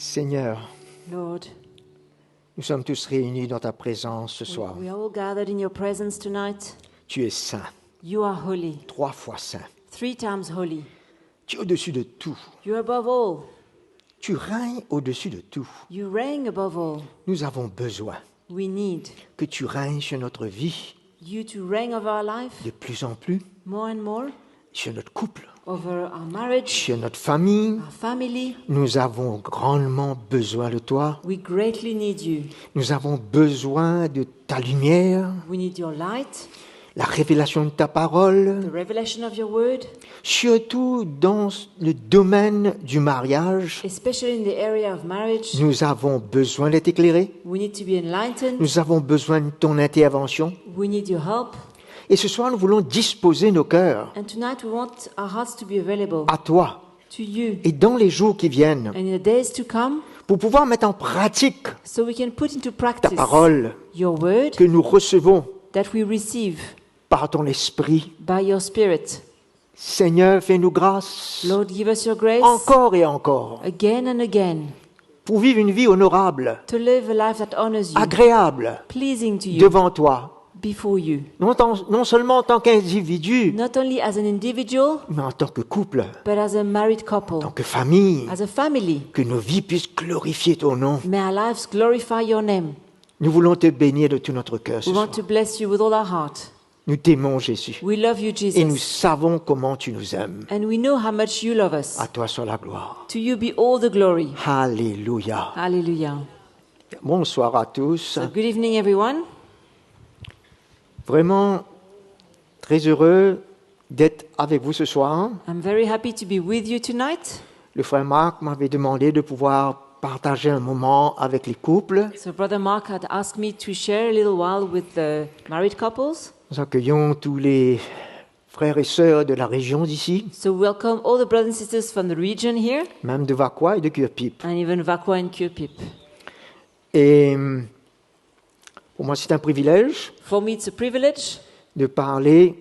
Seigneur, Lord, nous sommes tous réunis dans ta présence ce soir. we are all gathered in your presence tonight. Tu es saint, You are holy, 3 fois saint. 3 times holy. Tu es au-dessus de tout. You're above all. Tu règnes au-dessus de tout. You reign above all. Nous avons besoin We need que tu règnes sur notre vie you to reign over our life de plus en plus, more and more, sur notre couple, over our marriage, sur notre famille. our family. Nous avons grandement besoin de toi. We greatly need you. Nous avons besoin de ta lumière, We need your light, la révélation de ta parole, the revelation of your word, surtout dans le domaine du mariage. especially in the area of marriage. Nous avons besoin d'être éclairés. We need to be enlightened. Nous avons besoin de ton intervention. We need your help. Et ce soir, nous voulons disposer nos cœurs And tonight we want our hearts to be available à toi. to you. Et dans les jours qui viennent, And in the days to come, pour pouvoir mettre en pratique so we can put into ta practice parole your word que nous recevons that we receive par ton esprit. by your Spirit. Seigneur, fais-nous grâce Lord, give us your grace encore et encore again and again pour vivre une vie honorable, to live a life that honors you, agréable pleasing to you, devant toi. before you. Non seulement en tant qu'individu, Not only as an individual, mais en tant que couple, but as a married couple, en tant que famille. as a family. Que nos vies puissent glorifier ton nom. May our lives glorify your name. Nous voulons te bénir de tout notre cœur ce We soir. want to bless you with all our heart. Nous t'aimons, Jésus. We love you, Et nous Jesus. savons comment tu nous aimes. And we know how much you love us. À toi soit la gloire. To you be all the glory. Alléluia. Hallelujah. Bonsoir à tous. So good evening, everyone. Vraiment très heureux d'être avec vous ce soir. I'm very happy to be with you tonight. Le frère Marc m'avait demandé de pouvoir partager un moment avec les couples. So Brother Mark had asked me to share a little while with the married couples. Nous accueillons tous les frères et sœurs de la région d'ici, So welcome all the brothers and sisters from the region here, même de Vaqua et de Curpip. and even Vakwa and Kurpip. Et pour moi, c'est un privilège For me, it's a privilege de parler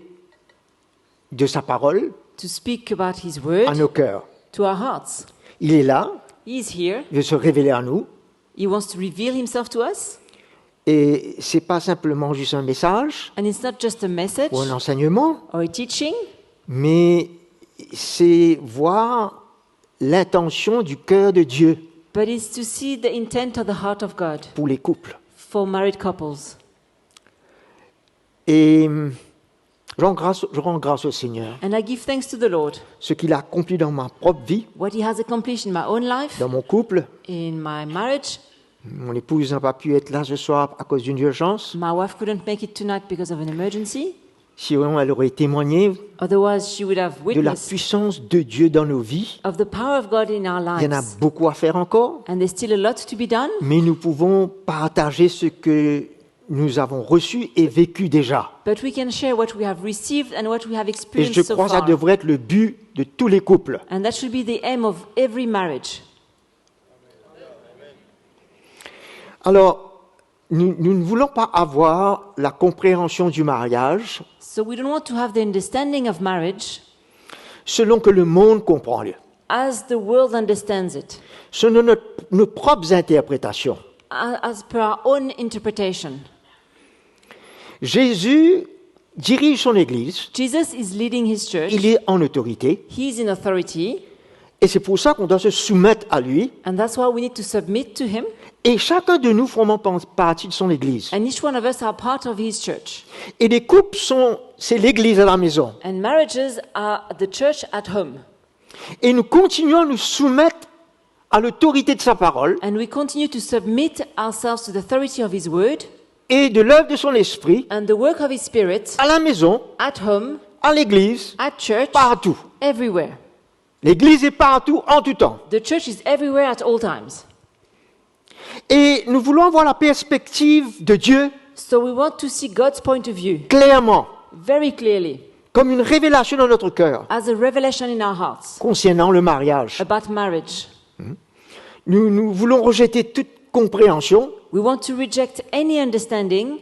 de sa parole to speak about His à word nos cœurs. to our hearts. Il est là, He's here. il veut se révéler à nous. He wants to reveal Himself to us. Et c'est pas simplement juste un message And it's not just a message ou un enseignement, or a teaching, mais c'est voir l'intention du cœur de Dieu but it's to see the intent of the heart of God pour les couples. for married couples. Et je rends grâce au Seigneur, And I give thanks to the Lord, ce qu'il a accompli dans ma propre vie, what He has accomplished in my own life, dans mon couple. in my marriage. Mon épouse n'a pas pu être là ce soir à cause d'une urgence. My wife couldn't make it tonight because of an emergency. Sinon, elle aurait témoigné Otherwise, she would have de la witnessed puissance de Dieu dans nos vies. of the power of God in our Il y en a lives. beaucoup à faire encore, And there's still a lot to be done, mais nous pouvons partager ce que nous avons reçu et vécu déjà. but we can share what we have received and what we have Et je experienced so crois que ça far. devrait être le but de tous les couples. And that should be the aim of every marriage. Alors, nous ne voulons pas avoir la compréhension du mariage So we don't want to have the understanding of marriage selon que le monde comprend, as the world understands it, selon nos propres interprétations. as per our own interpretation. Jésus dirige son Église, Jesus is leading His church. il est en autorité, He is in authority, et c'est pour ça qu'on doit se soumettre à lui, and that's why we need to submit to Him. et chacun de nous formons partie de son Église. And each one of us are part of His church. Et les couples c'est l'Église à la maison. And marriages are the church at home. Et nous continuons à nous soumettre à l'autorité de sa parole And we continue to submit ourselves to the authority of His word et de l'œuvre de son esprit and the work of His Spirit à la maison, at home, à l'Église, at church, partout. everywhere. L'Église est partout, en tout temps. The church is everywhere at all times. Et nous voulons avoir la perspective de Dieu So we want to see God's point of view clairement, very clearly comme une révélation dans notre cœur as a revelation in our hearts concernant le mariage. about marriage. Nous voulons rejeter toute compréhension We want to reject any understanding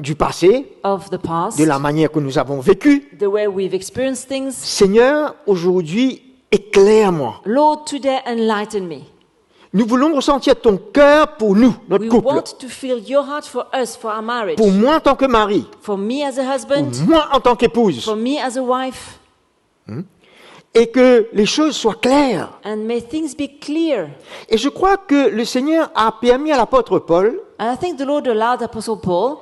du passé, of the past, de la manière que nous avons vécu. the way we've experienced things. Seigneur, aujourd'hui, éclaire-moi. Lord, today enlighten me. Nous voulons ressentir ton cœur pour nous, notre We couple. want to feel your heart for us, for our marriage. Pour moi en tant que mari, For me as a pour husband, moi en tant qu'épouse. for me as a wife. Et que les choses soient claires. And may things be clear. Et je crois que le Seigneur a permis à l'apôtre Paul And I think the Lord allowed Apostle Paul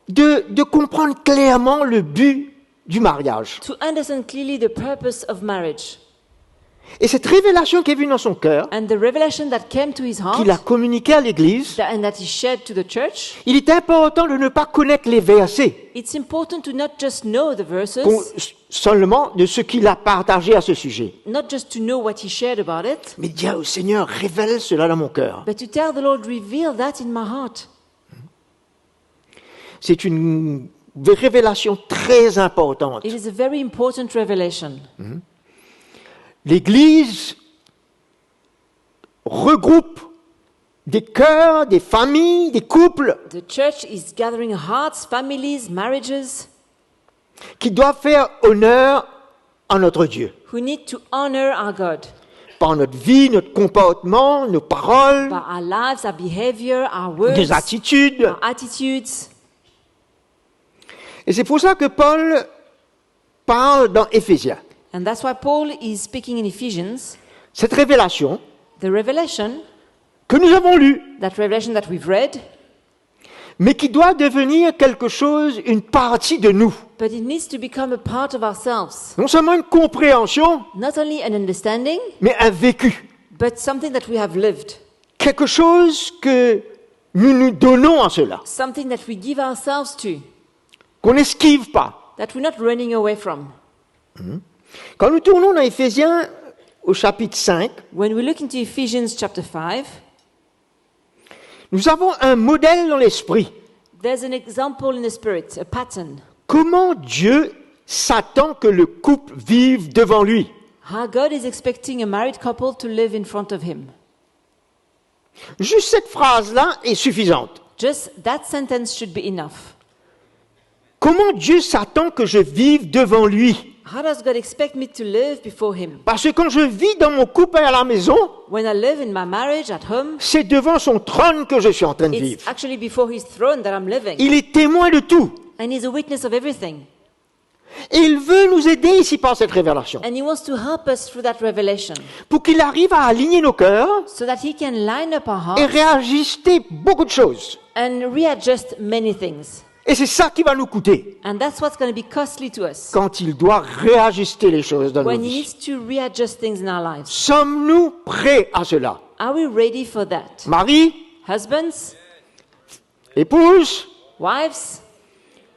de comprendre clairement le but du mariage. to understand clearly the purpose of marriage. Et cette révélation qui est venue dans son cœur, And the revelation that came to his heart qu'il a communiqué à l'Église, and that he shared to the church, il est important de ne pas connaître les versets, it's important to not just know the verses, seulement de ce qu'il a partagé à ce sujet, not just to know what he shared about it, mais dire au Seigneur, révèle cela dans mon cœur. but to tell the Lord, reveal that in my heart. C'est une révélation très importante. It is a very important revelation. L'Église regroupe des cœurs, des familles, des couples The church is gathering hearts, families, marriages, qui doivent faire honneur à notre Dieu. who need to honor our God Par notre vie, notre comportement, nos paroles, by our lives, our behavior, our words, nos attitudes. our attitudes. Et c'est pour ça que Paul parle dans Éphésiens. And that's why Paul is speaking in Ephesians, Cette révélation the revelation, que nous avons lue, that revelation that we've read, mais qui doit devenir quelque chose, une partie de nous. but it needs to become a part of ourselves. Non seulement une compréhension, Not only an understanding, mais un vécu. but something that we have lived. Quelque chose que nous nous donnons à cela, Something that we give ourselves to, qu'on n'esquive pas. that we're not running away from. Quand nous tournons dans Éphésiens au chapitre 5, When we look into Ephesians chapter 5, nous avons un modèle dans l'esprit. there's an example in the spirit, a pattern. Comment Dieu s'attend que le couple vive devant lui. How God is expecting a married couple to live in front of Him. Juste cette phrase-là est suffisante. Just that sentence should be enough. Comment Dieu s'attend que je vive devant lui? How does God expect me to live before Him? Parce que quand je vis dans mon couple à la maison, When I live in my marriage at home, c'est devant son trône que je suis en train de it's vivre. actually before His throne that I'm living. Il est témoin de tout. And He's a witness of everything. Et il veut nous aider ici par cette révélation. And He wants to help us through that revelation Pour qu'il arrive à aligner nos cœurs so that He can line up our et hearts réajuster beaucoup de choses. and readjust many things. Et c'est ça qui va nous coûter And that's what's going to be costly to us quand il doit réajuster les choses dans nos when He vies. needs to readjust things in our lives. Sommes-nous prêts à cela? Are we ready for that? Marie, Husbands, épouse, wives,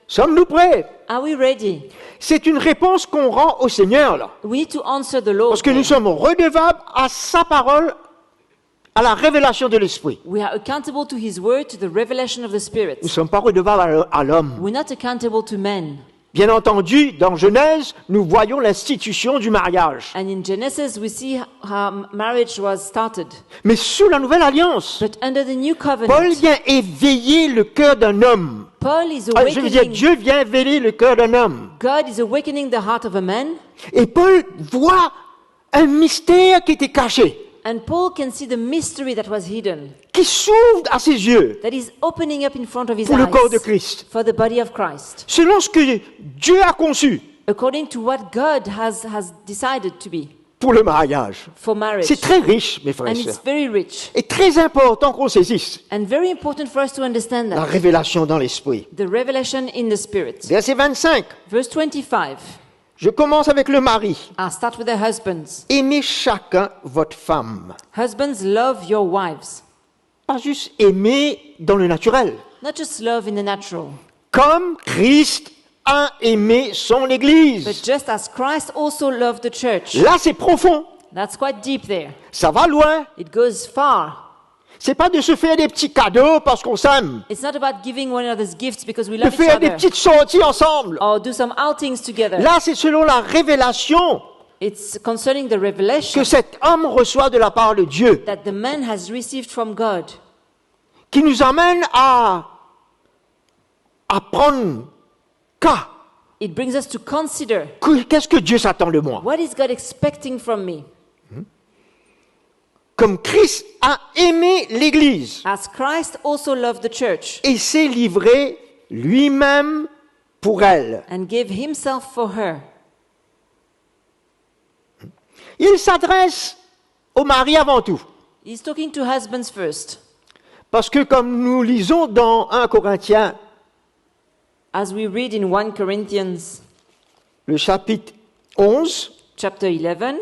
sommes-nous prêts? are we ready? C'est une réponse qu'on rend au Seigneur, là. We need to answer the Lord. Parce que nous there. sommes redevables à sa parole, à la révélation de l'Esprit. We are accountable to His word, to the revelation of the Spirit. Nous ne sommes pas redevables à l'homme. We're not accountable to men. Bien entendu, dans Genèse, nous voyons l'institution du mariage. And in Genesis, we see how marriage was started. Mais sous la nouvelle alliance, But under the new Paul covenant, vient éveiller le cœur d'un homme. Paul is Je veux dire, awakening, Dieu vient éveiller le cœur d'un homme. God is awakening the heart of a man. Et Paul voit un mystère qui était caché, And Paul can see the mystery that was hidden, qui s'ouvre à ses yeux that is opening up in front of his pour le corps de eyes Christ. for the body of Christ, Selon ce que Dieu a conçu according to what God has decided to be pour le mariage. for marriage. C'est très riche, mes frères And et it's sœurs. very rich Et très important qu'on saisisse and very important for us to understand la that. révélation dans l'esprit. The revelation in the Spirit. Verset 25. Verse 25. Je commence avec le mari. I'll start with the husbands. Aimez chacun votre femme. Husbands, love your wives. Pas juste aimer dans le naturel. Not just love in the natural, Comme Christ a aimé son but Église. just as Christ also loved the church. Là, c'est profond. That's quite deep there. Ça va loin. It goes far. C'est pas de se faire des petits cadeaux parce qu'on s'aime. It's not about giving one another's gifts because we De love each faire des other petites sorties ensemble. or do some outings together. Là, c'est selon la révélation It's concerning the que revelation cet homme reçoit de la part de Dieu, that the man has received from God, qui nous amène à prendre cas. it brings us to consider, Qu'est-ce que Dieu s'attend de moi? what is God expecting from me? comme Christ a aimé l'Église as Christ also loved the church et s'est livré lui-même pour elle. and gave himself for her. Il s'adresse au mari avant tout. He's talking to husbands first. Parce que comme nous lisons dans 1 Corinthiens, As we read in 1 Corinthians le chapitre 11, chapter 11,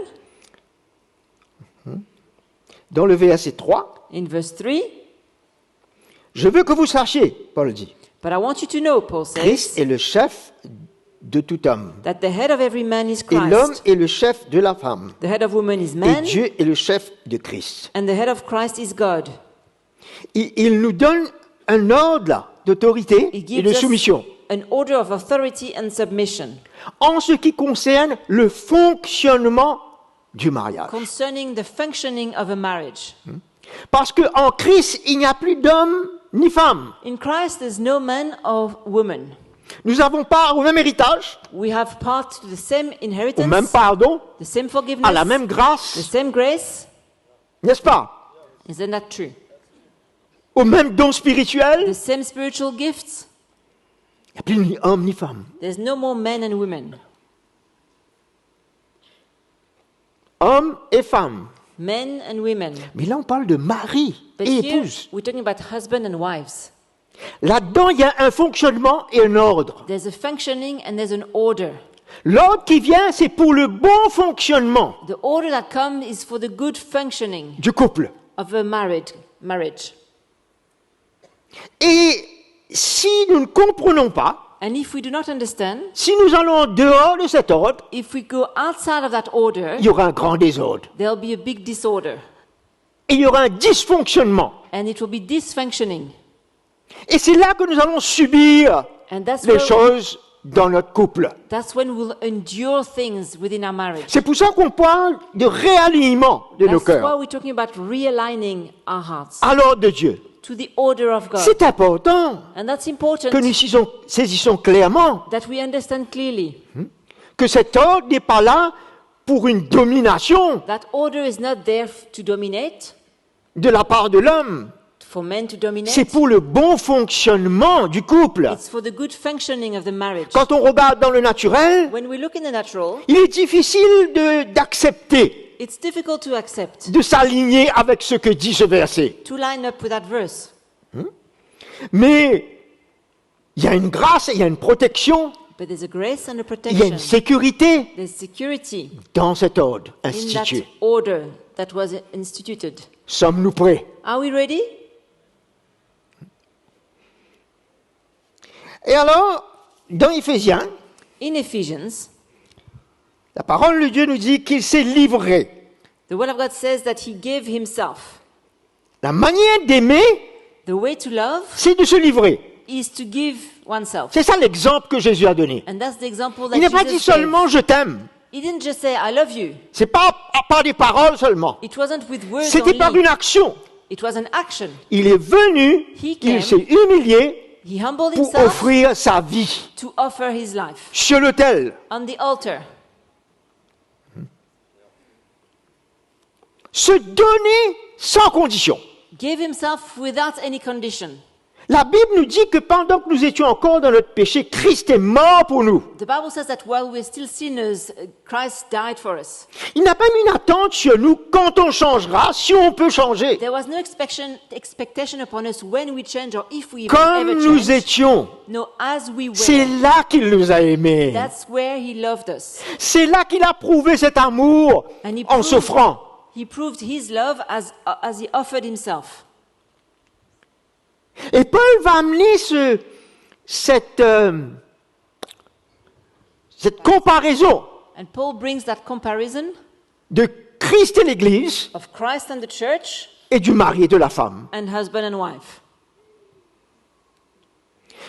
dans le verset 3, in verse 3, je veux que vous sachiez, Paul dit, but I want you to know, Paul Christ says, est le chef de tout homme, that the head of every man is et l'homme Christ, est le chef de la femme, the head of woman is et man, Dieu est le chef de Christ. and the head of Christ is God. Il nous donne un ordre là, d'autorité He et gives de us soumission an order of authority and submission en ce qui concerne le fonctionnement du mariage. concerning the functioning of a marriage. Parce qu'en Christ, il n'y a plus d'homme ni femme. In Christ, there's no man or woman. Nous avons part au même héritage, We have part to the same au inheritance, même pardon, the same à forgiveness, la même the grâce, same grace. n'est-ce pas? Isn't that true? Au même don spirituel. The same spiritual gifts. Il n'y a plus ni homme ni femme. There's no more men and women, Homme et femme. men and women. Mais là, on parle de mari But et here, épouse. we're talking about husband and wives. Là-dedans, il y a un fonctionnement et un ordre. There's a functioning and there's an order. L'ordre qui vient, c'est pour le bon fonctionnement The order that comes is for the good functioning du couple. of a marriage. Et si nous ne comprenons pas, And if we do not understand, si nous allons en dehors de cet ordre, if we go outside of that order, il y aura un grand désordre. there'll be a big disorder. Et il y aura un dysfonctionnement. And it will be dysfunctioning. Et c'est là que nous allons subir And that's les when, choses dans notre couple. that's when we'll endure things within our marriage. C'est pour ça qu'on parle de réalignement de nos That's why cœurs we're talking about realigning our hearts à l'ordre de Dieu. to the order of God. C'est important And that's que important nous saisissons clairement that we understand clearly. que cet ordre n'est pas là pour une domination That order is not there to dominate, de la part de l'homme. for men to dominate. C'est pour le bon fonctionnement du couple. It's for the good functioning of the marriage. Quand on regarde dans le naturel, When we look in the natural, il est difficile d'accepter, it's difficult to accept, de s'aligner avec ce que dit ce verset. to line up with that verse. Mais il y a une grâce, il y a une protection, But there's a grace and a il y a protection. une sécurité There's security dans cet ordre in that institué. order that was instituted. Sommes-nous prêts? Are we ready? Et alors, dans Éphésiens, In Ephesians, la parole de Dieu nous dit qu'il s'est livré. the Word of God says that He gave Himself. La manière d'aimer, The way to love c'est de se livrer. is to give oneself. C'est ça l'exemple que Jésus a donné. And that's the example that Il n'a pas dit Jesus gave. seulement je t'aime. He didn't just say, I love you. C'est pas par des paroles seulement. It wasn't with words C'était par only. une action. It was an action. Il est venu, He came. il s'est humilié He humbled pour himself offrir sa vie to offer his life sur l'autel. on the altar. Se donner sans condition. Gave himself without any condition. La Bible nous dit que pendant que nous étions encore dans notre péché, Christ est mort pour nous. The Bible says that while we're still sinners, Christ died for us. Il n'a pas mis une attente sur nous quand on changera, si on peut changer. There was no expectation upon us when we change or if we even Comme ever nous change. étions, No, as we c'est were. là qu'il nous a aimés. That's where he loved us. C'est là qu'il a prouvé cet amour And he en proved- s'offrant. He proved his love as he offered himself. Et Paul va amener cette comparaison And Paul brings that comparison de Christ et l'Église of Christ and the church et du mari et de la femme. and husband and wife.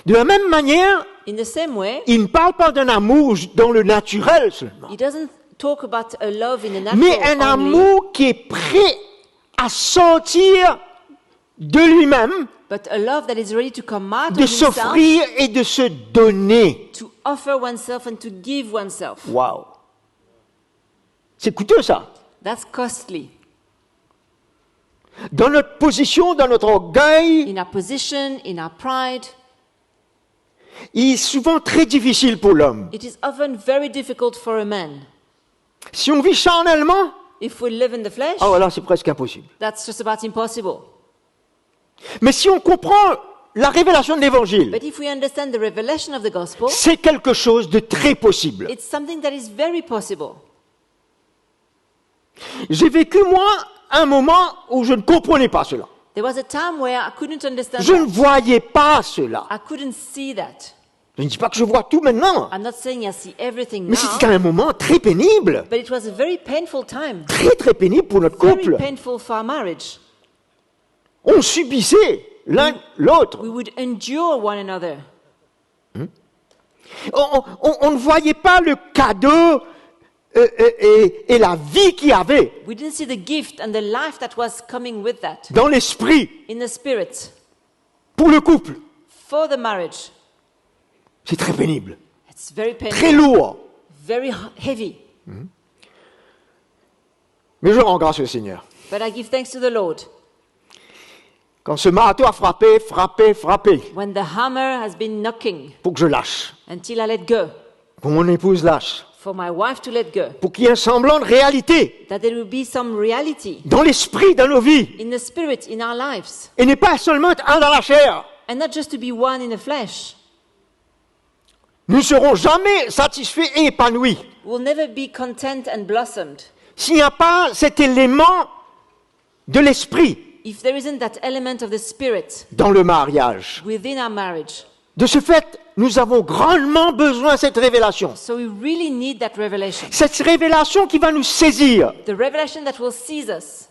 De la même manière, In the same way, il ne parle pas d'un amour dans le naturel seulement, he doesn't talk about a love in the mais natural un only, amour qui est prêt à sortir de lui-même, but a love that is ready to come out de of himself, s'offrir et de se donner. to offer oneself and to give oneself. Waouh! C'est coûteux ça. That's costly. dans notre position, dans notre orgueil, in our position, in our pride. il est souvent très difficile pour l'homme. It is often very difficult for a man. Si on vit charnellement, If we live in the flesh, alors là, c'est presque impossible. that's just about impossible. Mais si on comprend la révélation de l'Évangile, But if we understand the revelation of the gospel, c'est quelque chose de très possible. it's something that is very possible. J'ai vécu, moi, un moment où je ne comprenais pas cela. There was a time where I couldn't understand Je ne that. voyais pas cela. I couldn't see that. Je ne dis pas que je vois tout maintenant, I'm not saying I see everything mais c'était now, un moment très pénible. but it was a very painful time. Très, très pénible pour notre Very couple. painful for our marriage. On subissait l'un l'autre. We would endure one another. On ne voyait pas le cadeau et la vie qu'il y avait We didn't see the gift and the life that was coming with that dans l'esprit in the spirit pour le couple. for the marriage. C'est très pénible, It's very très painful, lourd. very heavy. Mais je rends grâce au Seigneur. But I give thanks to the Lord. Quand ce marteau a frappé, When the hammer has been knocking pour que je lâche, until I let go, pour mon épouse lâche, for my wife to let go, pour qu'il y ait un semblant de réalité that there will be some reality dans l'esprit, dans nos vies, in the spirit in our lives, et n'est pas seulement un dans la chair. and not just to be one in the flesh. Nous ne serons jamais satisfaits et épanouis We'll never be content and blossomed s'il n'y a pas cet élément de l'esprit if there isn't that element of the spirit dans le mariage. within our marriage. De ce fait, nous avons grandement besoin de cette révélation. So we really need that revelation. Cette révélation qui va nous saisir The revelation that will seize us.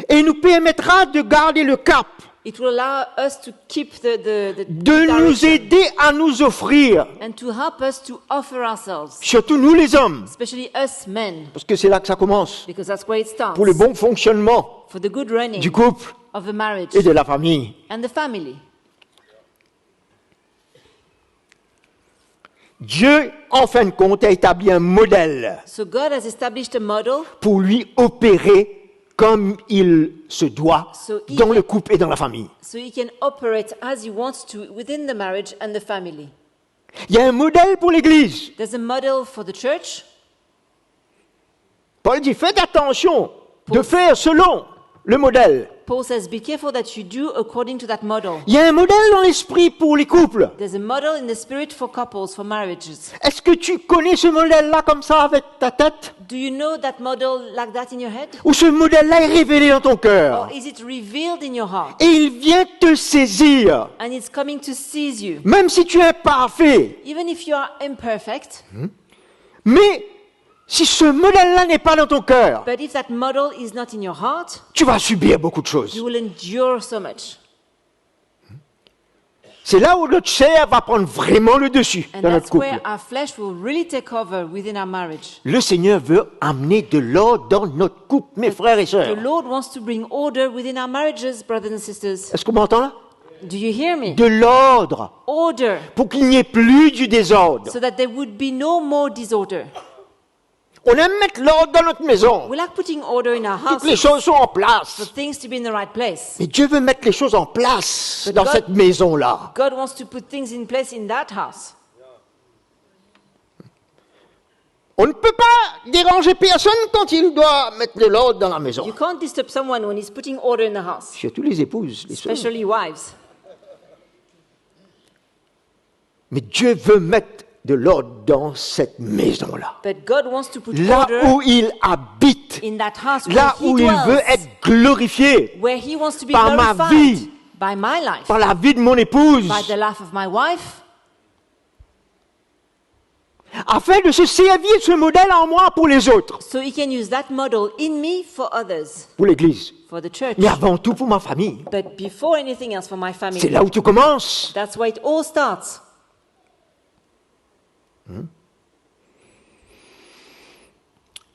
et nous permettra de garder le cap, It will allow us to keep the de nous direction aider à nous offrir, and to help us to offer ourselves, surtout nous les hommes, especially us men, parce que c'est là que ça commence, because that's where it starts, pour le bon fonctionnement for the good running du couple of the marriage et de la famille. and the family. Dieu, en fin de compte, a établi un modèle So God has established a model pour lui opérer comme il se doit dans le couple et dans la famille. so he can operate as he wants to within the marriage and the family. Il y a un modèle pour l'Église. There's a model for the church. Paul dit, faites attention de faire selon le modèle. Paul says, be careful that you do according to that model. Il y a un modèle dans l'esprit pour les couples. There's a model in the spirit for couples, for marriages. Est-ce que tu connais ce modèle-là comme ça avec ta tête? Do you know that model like that in your head? Ou ce modèle-là est révélé dans ton cœur? Or is it revealed in your heart? Et il vient te saisir. And it's coming to seize you. Même si tu es parfait. Even if you are imperfect, Mais si ce modèle-là n'est pas dans ton cœur, but if that model is not in your heart, tu vas subir beaucoup de choses. you will endure so much. C'est là où notre chair va prendre vraiment le dessus And dans notre that's couple. where our flesh will really take over within our marriage. Le Seigneur veut amener de l'ordre dans notre couple, mes frères et The sœurs. Lord wants to bring order within our marriages, brothers and sisters. Est-ce qu'on m'entend là? Do you hear me? De l'ordre, Order, pour qu'il n'y ait plus du désordre. so that there would be no more disorder. On aime mettre l'ordre dans notre maison. We like putting order in our Toutes les houses choses sont en for place. things to be in the right place. Mais Dieu veut mettre les choses en place But dans God- cette maison-là. God wants to put things in place in that house. On ne peut pas déranger personne quand il doit mettre de l'ordre dans la maison. You can't disturb someone when he's putting order in the house, Surtout les épouses, les sœurs. especially wives. Mais Dieu veut mettre de l'ordre dans cette maison-là. But God wants to put Là order où il habite. in that house where Là he où il veut dwells, être glorifié where he wants to be par ma glorified vie. by my life, par la vie de mon épouse, by the life of my wife, afin de se servir de ce modèle en moi pour les autres, so he can use that model in me for others, pour l'Église, for the church. mais avant tout pour ma famille. But before anything else, for my C'est family. là où tu commences. That's where it all starts.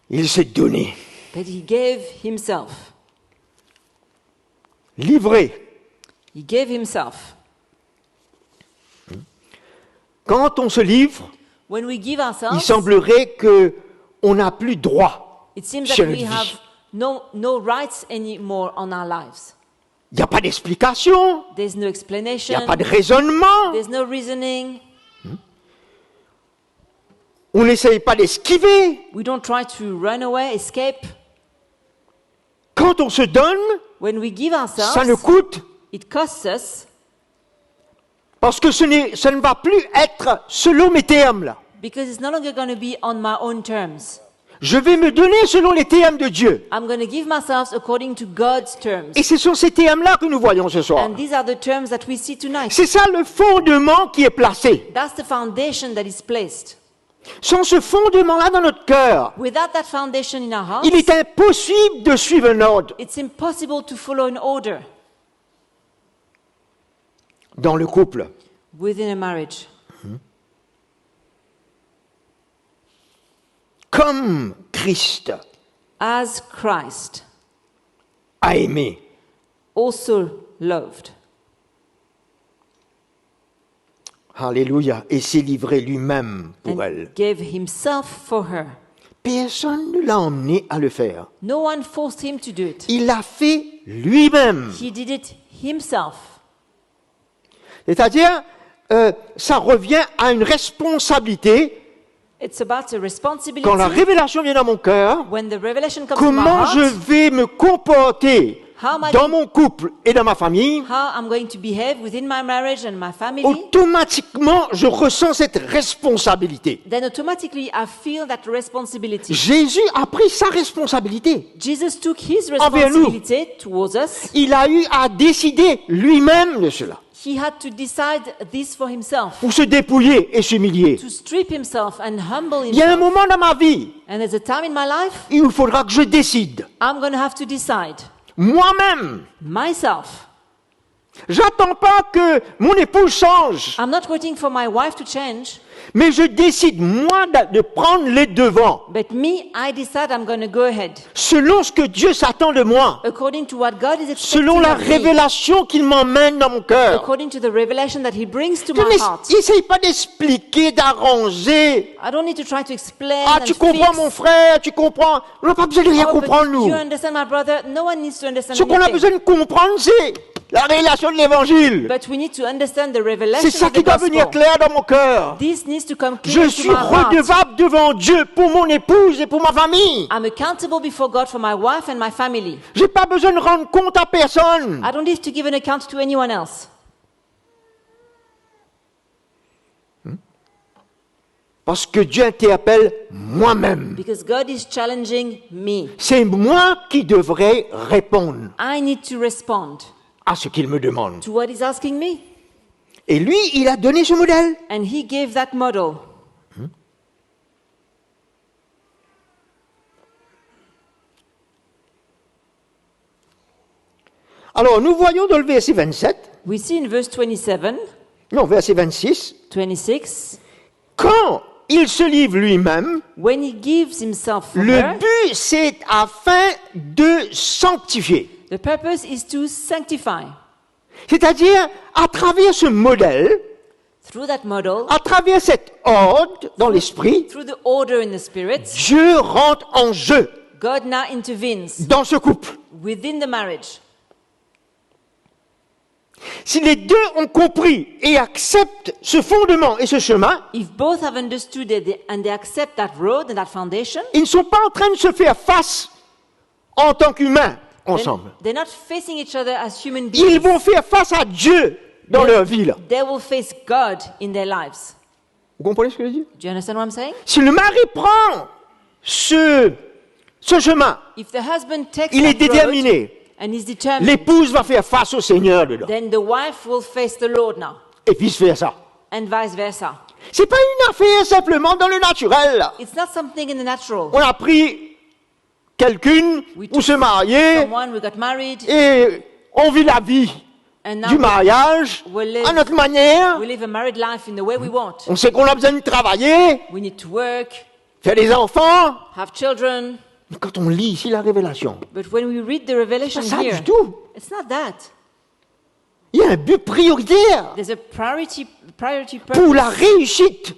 Il s'est donné, But he gave himself. livré. He gave himself. Quand on se livre, When we give il ourselves, semblerait que on n'a plus droit it seems sur that we notre have vie. no rights anymore on our lives. Il n'y a pas d'explication, There's no il explanation. n'y a pas de raisonnement. There's no reasoning. On n'essaye pas d'esquiver. We don't try to run away, escape. Quand on se donne, When we give ça ne ourselves, coûte, it costs us parce que ça ne va plus être selon mes termes là. because it's no longer going to be on my own terms. Je vais me donner selon les termes de Dieu. I'm going to give myself according to God's terms. Et ce sont ces termes-là que nous voyons ce soir. And these are the terms that we see tonight. C'est ça le fondement qui est placé. That's the foundation that is placed. Sans ce fondement-là dans notre cœur, Without that foundation in our hearts, il est impossible de suivre un ordre. it's impossible to follow an order Dans le couple, within a marriage. comme Christ As Christ a aimé, also loved alléluia, et s'est livré lui-même pour and elle. gave himself for her. Personne ne l'a emmené à le faire. No one forced him to do it. Il l'a fait lui-même. He did it himself. C'est-à-dire, ça revient à une responsabilité. It's about a responsibility. Quand la révélation vient dans mon cœur, When the revelation comes to my comment je heart, vais me comporter How am I dans going- mon couple et dans ma famille, how I'm going to behave within my marriage and my family, automatiquement, je ressens cette responsabilité. then automatically I feel that responsibility. Jésus a pris sa responsabilité. Jesus took his Envers nous. responsibility towards us. Il a eu à décider lui-même de cela, He had to decide this for himself, pour se dépouiller et s'humilier. to strip himself and humble Il y a un himself. moment dans ma vie And there's a time in my life, où il faudra que je décide, I'm going to have to decide moi-même. myself. J'attends pas que mon épouse change, I'm not waiting for my wife to change, mais je décide, moi, de prendre les devants, but me, I decide I'm going to go ahead selon ce que Dieu s'attend de moi, according to what God is expecting selon la of me, révélation qu'il m'emmène dans mon cœur. according to the revelation that He brings to Je my heart. n'essaye pas d'expliquer, d'arranger. I don't need to try to explain Ah, and tu comprends fix. mon frère, tu comprends. On n'a pas besoin de rien Oh, but comprendre, nous. you understand my brother? No one needs to understand Ce qu'on a anything. besoin de comprendre, c'est la révélation de l'évangile. But we need to understand the revelation C'est ça of the qui doit gospel. venir clair dans mon cœur. This needs to come Je clear to suis my heart. redevable devant Dieu pour mon épouse et pour ma famille. I'm accountable before God for my wife and my family. J'ai pas besoin de rendre compte à personne. I don't need to give an account to anyone else. Parce que Dieu interpelle moi-même. Because God is challenging me. C'est moi qui devrais répondre I need to respond à ce qu'il me demande. to what He's asking me. Et lui, il a donné ce modèle. And He gave that model. Alors, nous voyons dans le verset 27, We see in verse 27, non, verset 26, 26, quand il se livre lui-même, when He gives Himself for le her, but, c'est afin de sanctifier. the purpose is to sanctify. C'est-à-dire, à travers ce modèle, Through that model, à travers cet ordre dans l'esprit, through the order in the Spirit, Dieu rentre en jeu God now intervenes dans ce couple. within the marriage. Si les deux ont compris et acceptent ce fondement et ce chemin, If both have understood it and they accept that road and that foundation, ils ne sont pas en train de se faire face en tant qu'humains then ensemble. they're not facing each other as human Ils beings. vont faire face à Dieu dans leur vie. Là. They will face God in their lives. Vous comprenez ce que je dis? Do you understand what I'm saying? Si le mari prend ce chemin, If the husband takes il est that road déterminé. and is determined, L'épouse va faire face au Seigneur dedans. then the wife will face the Lord now, Et vice-versa. and vice versa. C'est pas une affaire simplement dans le naturel. Là. It's not something in the natural. On a pris quelqu'une We pour took se marier Someone, we got married, et on vit la vie and now du mariage we live- à notre manière. we live a married life in the way we want. On sait qu'on a besoin de travailler, We need to work, faire des enfants. have children. Mais quand on lit ici la révélation, But when we read the revelation c'est pas ça here, du tout. it's not that. Il y a un but prioritaire There's a priority pour la purpose réussite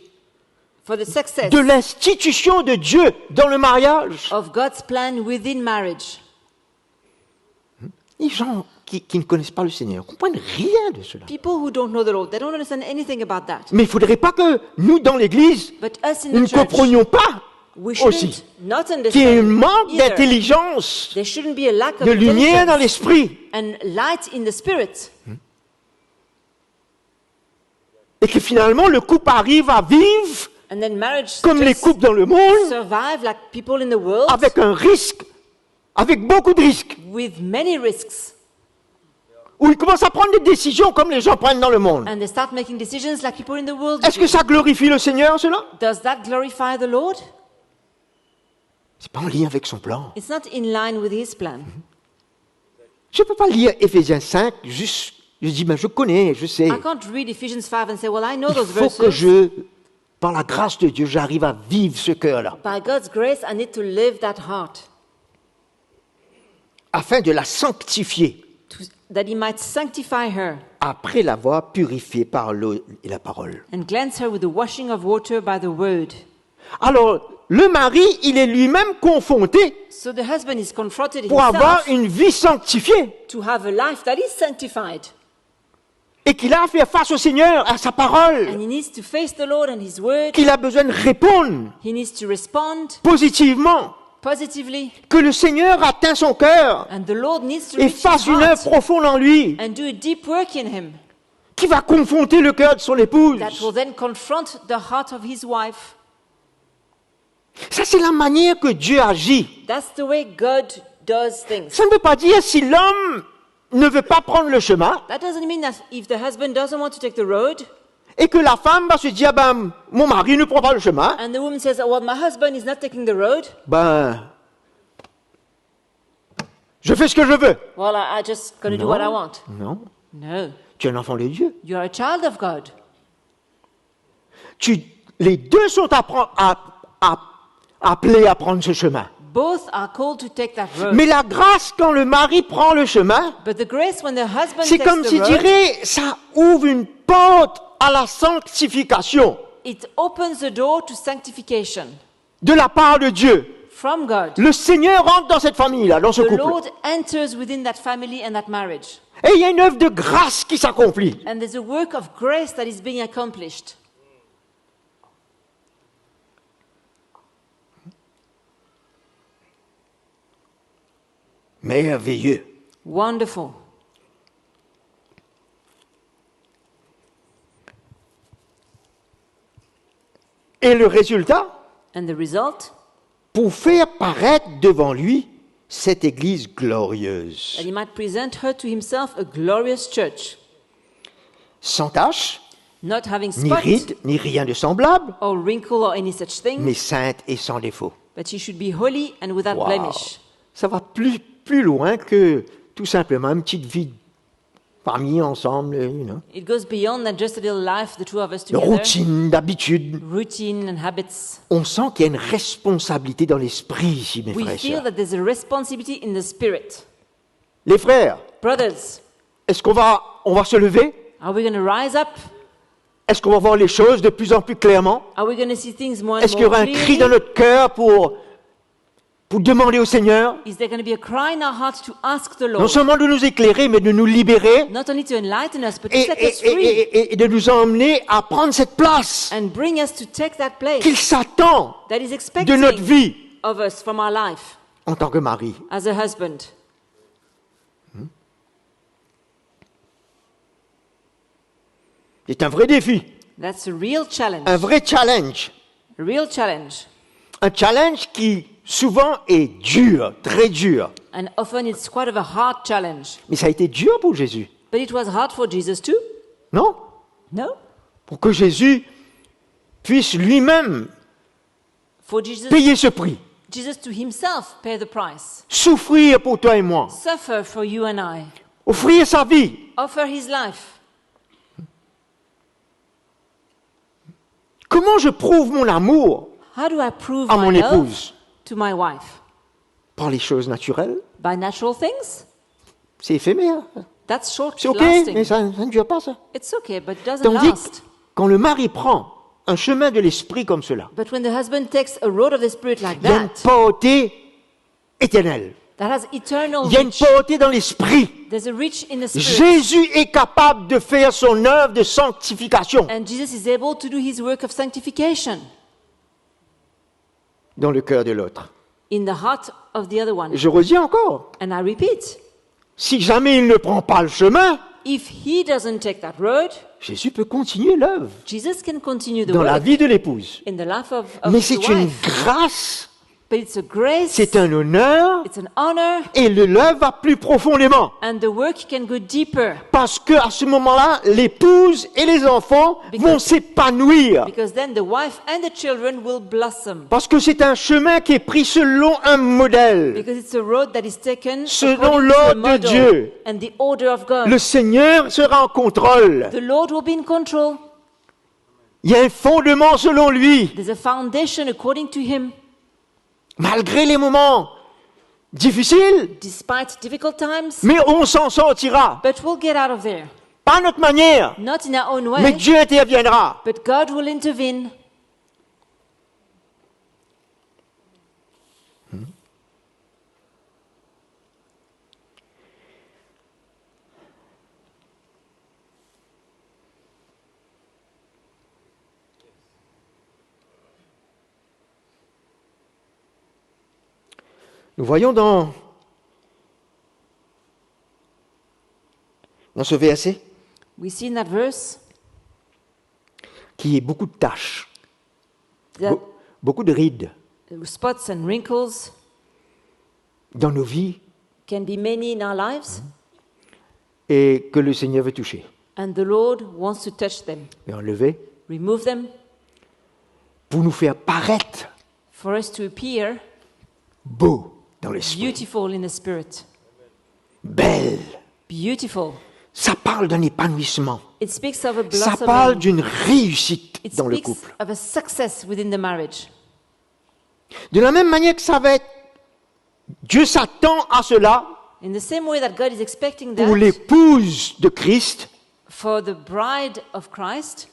for the success de l'institution de Dieu dans le mariage. of God's plan within marriage. Les gens qui ne connaissent pas le Seigneur ne comprennent rien de cela. People who don't know the Lord, they don't understand anything about that. Mais il ne faudrait pas que nous, dans l'Église, But us in nous ne the church, comprenions pas we aussi shouldn't not qu'il y a un understand manque either. d'intelligence, There shouldn't be a lack of de lumière dans intelligence l'esprit, and light in the spirit. et que finalement le couple arrive à vivre And then marriage comme les just couples dans le monde, survive like people in the world avec un risque, avec beaucoup de risques, with many risks. où ils commencent à prendre des décisions comme les gens prennent dans le monde. And they start making decisions like people in the world Est-ce do. que ça glorifie le Seigneur, cela? Does that glorify the Lord? C'est pas en lien avec son plan. It's not in line with his plan. Je ne peux pas lire Éphésiens 5, juste, je dis, ben, je connais, je sais. I can't read Ephesians 5 and say, well, I know Il those faut que verses. par la grâce de Dieu, j'arrive à vivre ce cœur-là, By God's grace, I need to live that heart, afin de la sanctifier, that he might sanctify her après l'avoir purifiée par l'eau et la parole. and cleanse her with the washing of water by the word. Alors, le mari, il est lui-même confronté So the husband is confronted pour avoir himself une vie sanctifiée, to have a life that is sanctified. et qu'il a à faire face au Seigneur, à sa parole, And he needs to face the Lord and his word. qu'il a besoin de répondre He needs to respond positivement, positively. que le Seigneur atteint son cœur And the Lord needs to et reach fasse his une œuvre heart profonde en lui, and do a deep work in him qui va confronter le cœur de son épouse. that will then confront the heart of his wife. Ça, c'est la manière que Dieu agit. That's the way God does things. Ça ne veut pas dire si l'homme ne veut pas prendre le chemin That doesn't mean that if the husband doesn't want to take the road et que la femme va se dire, ben, mon mari ne prend pas le chemin, and the woman says, oh, well, my husband is not taking the road, ben, je fais ce que je veux. well, I just going to do what I want. Non, No. tu es un enfant de Dieu. You are a child of God. Les deux sont appelés à prendre ce chemin. Both are called to take that road. Mais la grâce, quand le mari prend le chemin, But the grace when the husband c'est takes comme the si, road, dirait, ça ouvre une porte à la sanctification it opens the door to sanctification de la part de Dieu. from God. Le Seigneur entre dans cette famille-là, dans ce The couple. Lord enters within that family and that marriage. Et il y a une œuvre de grâce qui s'accomplit. And there's a work of grace that is being accomplished. Merveilleux. Wonderful. Et le résultat, And the result, pour faire paraître devant lui cette Église glorieuse, that he might present her to himself a glorious church, sans tache, not having ni spot ride, ni rien de semblable, or wrinkle or any such thing, mais sainte et sans défaut. but she should be holy and without Wow. blemish. Ça va plus loin que tout simplement une petite vie de famille ensemble, It goes beyond than just a little life, the two of us de together. routine, d'habitude. Routine and habits. On sent qu'il y a une responsabilité dans l'esprit ici, mes We frères et feel sœurs. that there's a responsibility in the spirit. Les frères, Brothers, est-ce qu'on va se lever? are we going to rise up? Est-ce qu'on va voir les choses de plus en plus clairement? Are we going to see things more and Est-ce qu'il y more aura un cri clearly? dans notre cœur pour demander au Seigneur, Is there going to be a cry in our hearts to ask the non Lord, seulement de nous éclairer, mais de nous libérer not only to enlighten us, but to et, set us et- free et- et de nous emmener à prendre cette place and bring us to take that place qu'il s'attend that is de expecting notre vie of us from our life en tant que mari. as a husband? C'est un vrai défi, That's a real challenge. un vrai challenge. A real challenge. Un challenge qui souvent est dur, très dur. And often it's quite of a hard challenge. Mais ça a été dur pour Jésus, But it was hard for Jesus too. non? No? Pour que Jésus puisse lui-même For Jesus, payer ce prix, Jesus to himself pay the price. souffrir pour toi et moi, Suffer for you and I. offrir sa vie. Offer his life. Comment je prouve mon amour How do I prove à my mon love épouse? to my wife? Par les choses naturelles. By natural things? C'est éphémère. That's short C'est OK, lasting. mais ça ne dure pas, ça. It's okay, but it doesn't Tandis que last. quand le mari prend un chemin de l'esprit comme cela, But when the husband takes a road of the Spirit like il y a une that, pauvreté éternelle. that has eternal Il y a une reach. pauvreté dans l'esprit. There's a reach in the Spirit. Jésus est capable de faire son œuvre de sanctification And Jesus is able to do his work of sanctification dans le cœur de l'autre. in the heart of the other one. Je redis encore, And I repeat, si jamais il ne prend pas le chemin, if he doesn't take that road, Jésus peut continuer l'œuvre Jesus can continue the dans la work vie de l'épouse. in the life of Mais the c'est une wife. grâce, But it's a grace, c'est un honneur, it's an honor, et l'œuvre va plus profondément. and the work can go deeper. Parce que à ce moment-là, l'épouse et les enfants vont s'épanouir. Because then the wife and the children will blossom. Parce que c'est un chemin qui est pris selon un modèle. Because it's a road that is taken Selon according to l'ordre the de model Dieu. and the order of God. Le Seigneur sera en contrôle. The Lord will be in control. Il y a un fondement selon lui. There's a foundation according to him. Malgré les moments difficiles, Despite difficult times, mais on s'en sortira. but we'll get out of there. Pas à notre manière, Not in our own mais way, Dieu interviendra. but God will intervene. Nous voyons dans ce verset We see in that verse qu'il y a beaucoup de taches, that beaucoup de rides spots and wrinkles dans nos vies can be many in our lives, et que le Seigneur veut toucher and the Lord wants to touch them, et enlever remove them, pour nous faire paraître for us to appear beaux dans l'esprit, beautiful in the spirit. belles. Beautiful. Ça parle d'un épanouissement. It speaks of a Ça parle blossoming. d'une réussite It dans le speaks couple. of a success within the marriage. De la même manière que ça va être, Dieu s'attend à cela In the same way that God is expecting pour that l'épouse de Christ. for the bride of Christ,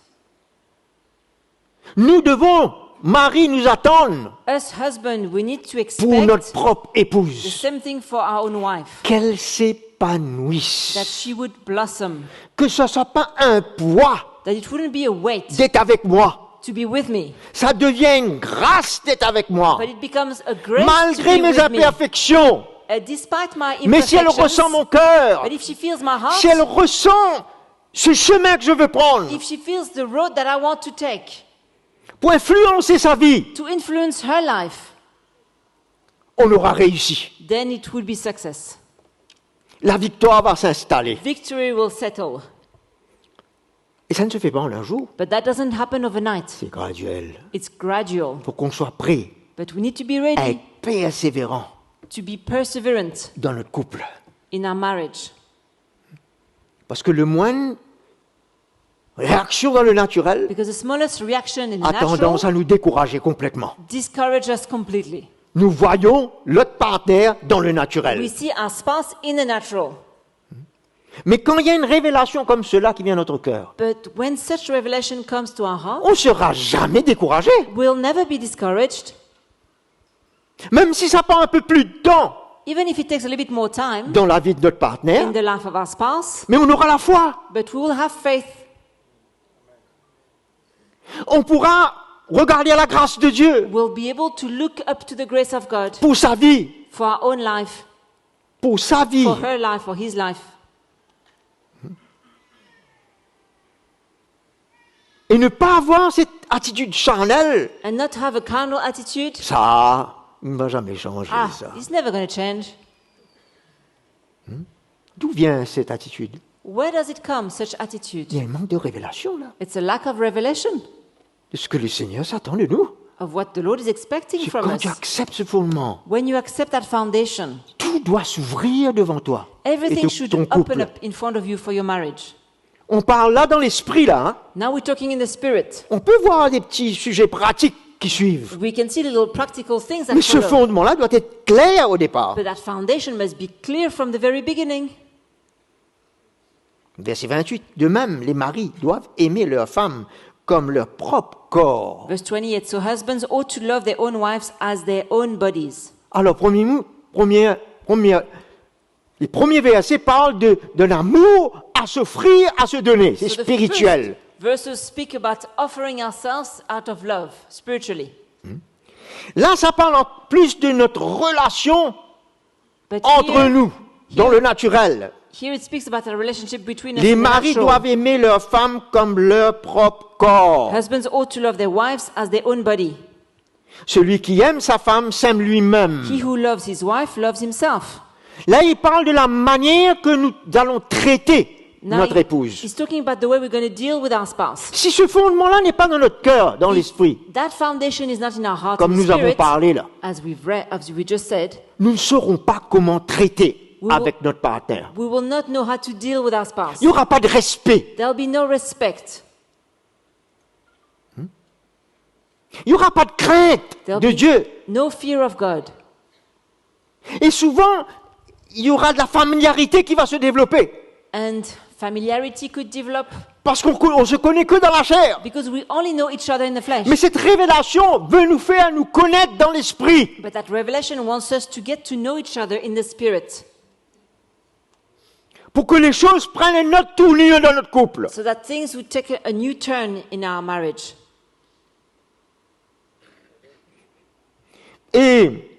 Nous devons, Marie nous attendre us husband, we need to pour notre expect propre the épouse. same thing for our own wife, Qu'elle that s'épanouisse. she would blossom, Que ce ne soit pas un poids that it wouldn't be a weight d'être avec moi. to be with me, Ça devient une grâce d'être avec moi. but it becomes a grace Malgré to be mes with me. imperfections. Despite my Mais si elle ressent imperfections, mon cœur, but if she feels my heart, si elle ressent ce chemin que je veux prendre if she feels the road that I want to take pour influencer sa vie, to influence her life, on aura réussi. then it will be success. La victoire va s'installer. Victory will settle. Et ça ne se fait pas en un jour. But that doesn't happen overnight. C'est graduel. It's gradual. Pour qu'on soit prêt But we need to be à ready être persévérant to be perseverant dans notre couple. in our marriage. Parce que le moindre réaction dans le naturel Because the smallest reaction in the a tendance natural à nous décourager complètement. discourages us completely. Nous voyons l'autre partenaire dans le We naturel. see our spouse in the natural. Mais quand il y a une révélation comme cela qui vient à notre cœur, But when such revelation comes to our heart, on ne sera jamais découragé. we'll never be discouraged, Même si ça prend un peu plus de temps even if it takes a little bit more time dans la vie de notre partenaire, in the life of our spouse, mais on aura la foi. but we will have faith. On pourra regarder à la grâce de Dieu We'll be able to look up to the grace of God pour sa vie, for our own life, pour sa vie. for her life, for his life. Et ne pas avoir cette attitude charnelle, And not have a carnal attitude. ça ne va jamais changer. Ah, Ça. it's never going to change. D'où vient cette attitude? Where does it come, such attitude? Il y a un manque de révélation là, It's a lack of revelation de ce que le Seigneur s'attend de nous. of what the Lord is expecting C'est from quand us. tu acceptes ce fondement, When you accept that foundation, tout doit s'ouvrir devant toi et everything should ton open couple. up in front of you for your marriage. On parle là dans l'esprit là. Hein. Now we're talking in the spirit. On peut voir des petits sujets pratiques qui suivent. We can see little practical things that Mais ce follow. fondement-là doit être clair au départ. But that foundation must be clear from the very beginning. Verset 28. De même, les maris doivent aimer leurs femmes comme leur propre corps. Verse 28. So husbands ought to love their own wives as their own bodies. Alors, les premiers versets parlent d'un amour à s'offrir, à se donner. C'est So the spirituel. first verses speak about offering ourselves out of love, spiritually. Là, ça parle en plus de notre relation But entre here, nous, dans le naturel. here it speaks about a relationship between us. Les in the maris natural. doivent aimer leurs femmes comme leur propre corps. Husbands ought to love their wives as their own body. Celui qui aime sa femme s'aime lui-même. He who loves his wife loves himself. Là, il parle de la manière que nous allons traiter Now notre épouse. he's talking about the way we're going to deal with our spouse. Si ce fondement-là n'est pas dans notre cœur, dans l'esprit, That foundation is not in our heart comme and nous avons spirit, parlé là, as we just said, nous ne saurons pas comment traiter We will- avec notre partenaire. we will not know how to deal with our spouse. Il n'y aura pas de respect. There will be no respect. Il n'y aura pas de crainte There'll de be Dieu. no fear of God. Et souvent, il y aura de la familiarité qui va se développer. And familiarity could develop Parce qu'on se connaît que dans la chair. because we only know each other in the flesh. Mais cette révélation veut nous faire nous connaître dans l'esprit. But that revelation wants us to get to know each other in the spirit, Pour que les choses prennent une autre tournure dans notre couple. so that things would take a new turn in our marriage. Et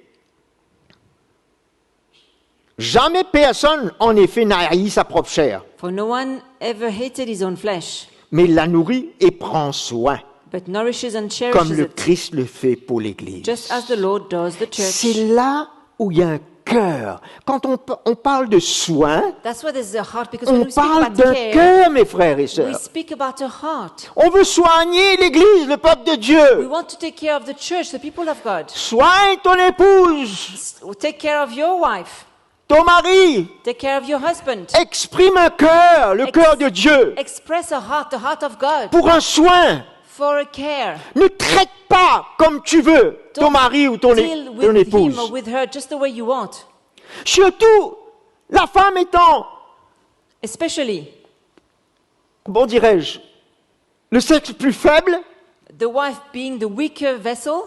jamais personne, en effet, n'a haï sa propre chair, For no one ever hated his own flesh, mais il la nourrit et prend soin, but nourishes and comme cherishes le it, Christ le fait pour l'Église. just as the Lord does the C'est church. là où il y a un cœur. Quand on parle de soin, That's why there's a heart, because when on we speak parle about d'un care, cœur, mes frères et we sœurs. speak about a heart. On veut soigner l'Église, le peuple de We Dieu. want to take care of the church, the people of God. Soigne ton épouse, Take care of your wife. ton mari. Take care of your husband. Exprime un cœur, le cœur de Dieu, Express a heart, the heart of God, pour un soin. for a care. Ne traite pas comme tu veux ton Don't mari ou Deal ton with him épouse. or with her just the way you want. Surtout, la femme étant, Especially comment dirais-je, le sexe plus faible, the wife being the weaker vessel.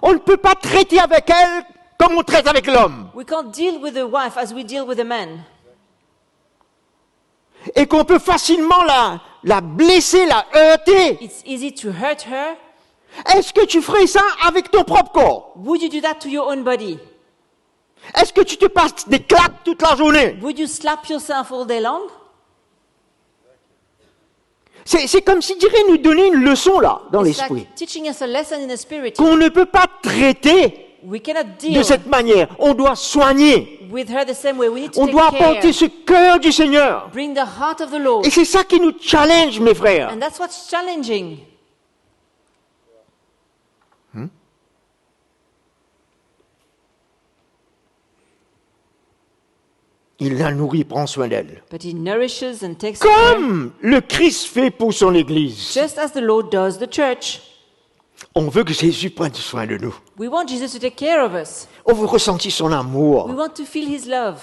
on ne peut pas traiter avec elle comme on traite avec l'homme. We can't deal with the wife as we deal with the man. Et qu'on peut facilement la blesser, la heurter. It's easy to hurt her. Est-ce que tu ferais ça avec ton propre corps? Would you do that to your own body? Est-ce que tu te passes des claques toute la journée? Would you slap yourself all day long? C'est comme s'il dirait nous donner une leçon là, dans It's l'esprit. like teaching us a lesson in the spirit. Qu'on ne peut pas traiter We cannot de deal cette manière. On doit soigner. with her the same way. We need to On take doit care. apporter ce cœur du Seigneur. Bring the heart of the Lord. Et c'est ça qui nous challenge, mes frères. And that's what's challenging. Il la nourrit, prend soin d'elle. But he nourishes and takes care, Comme le Christ fait pour son Église. just as the Lord does the church. On veut que Jésus prenne soin de nous. We want Jesus to take care of us. On veut ressentir son We amour, want to feel his love,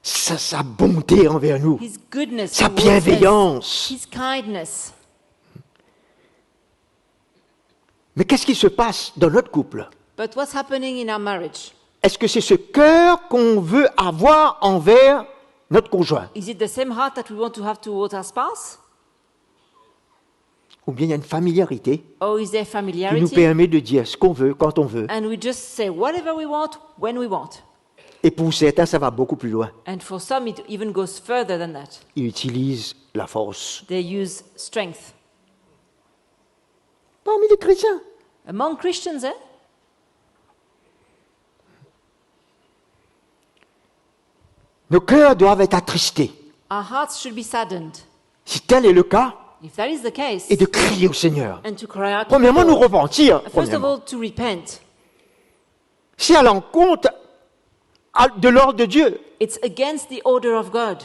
sa bonté envers nous, his goodness, sa towards us, bienveillance. his kindness. Mais qu'est-ce qui se passe dans notre couple? But what's happening in our marriage? Est-ce que c'est ce cœur qu'on veut avoir envers notre conjoint? Is it the same heart that we want to have towards our spouse? Ou bien il y a une familiarité Or is there qui nous familiarity? permet de dire ce qu'on veut, quand on veut. And we just say whatever we want, when we want. Et pour certains, ça va beaucoup plus loin. And for some, it even goes further than that. Ils utilisent la force. They use strength. Parmi les chrétiens. Among Christians, Nos cœurs doivent être attristés. our hearts should be saddened. Si tel est le cas, If that is the case, et de crier au Seigneur. and to cry out to Premièrement, the nous Lord. repentir. First of Premièrement. all, to repent. C'est à l'encontre de l'ordre de Dieu. It's against the order of God.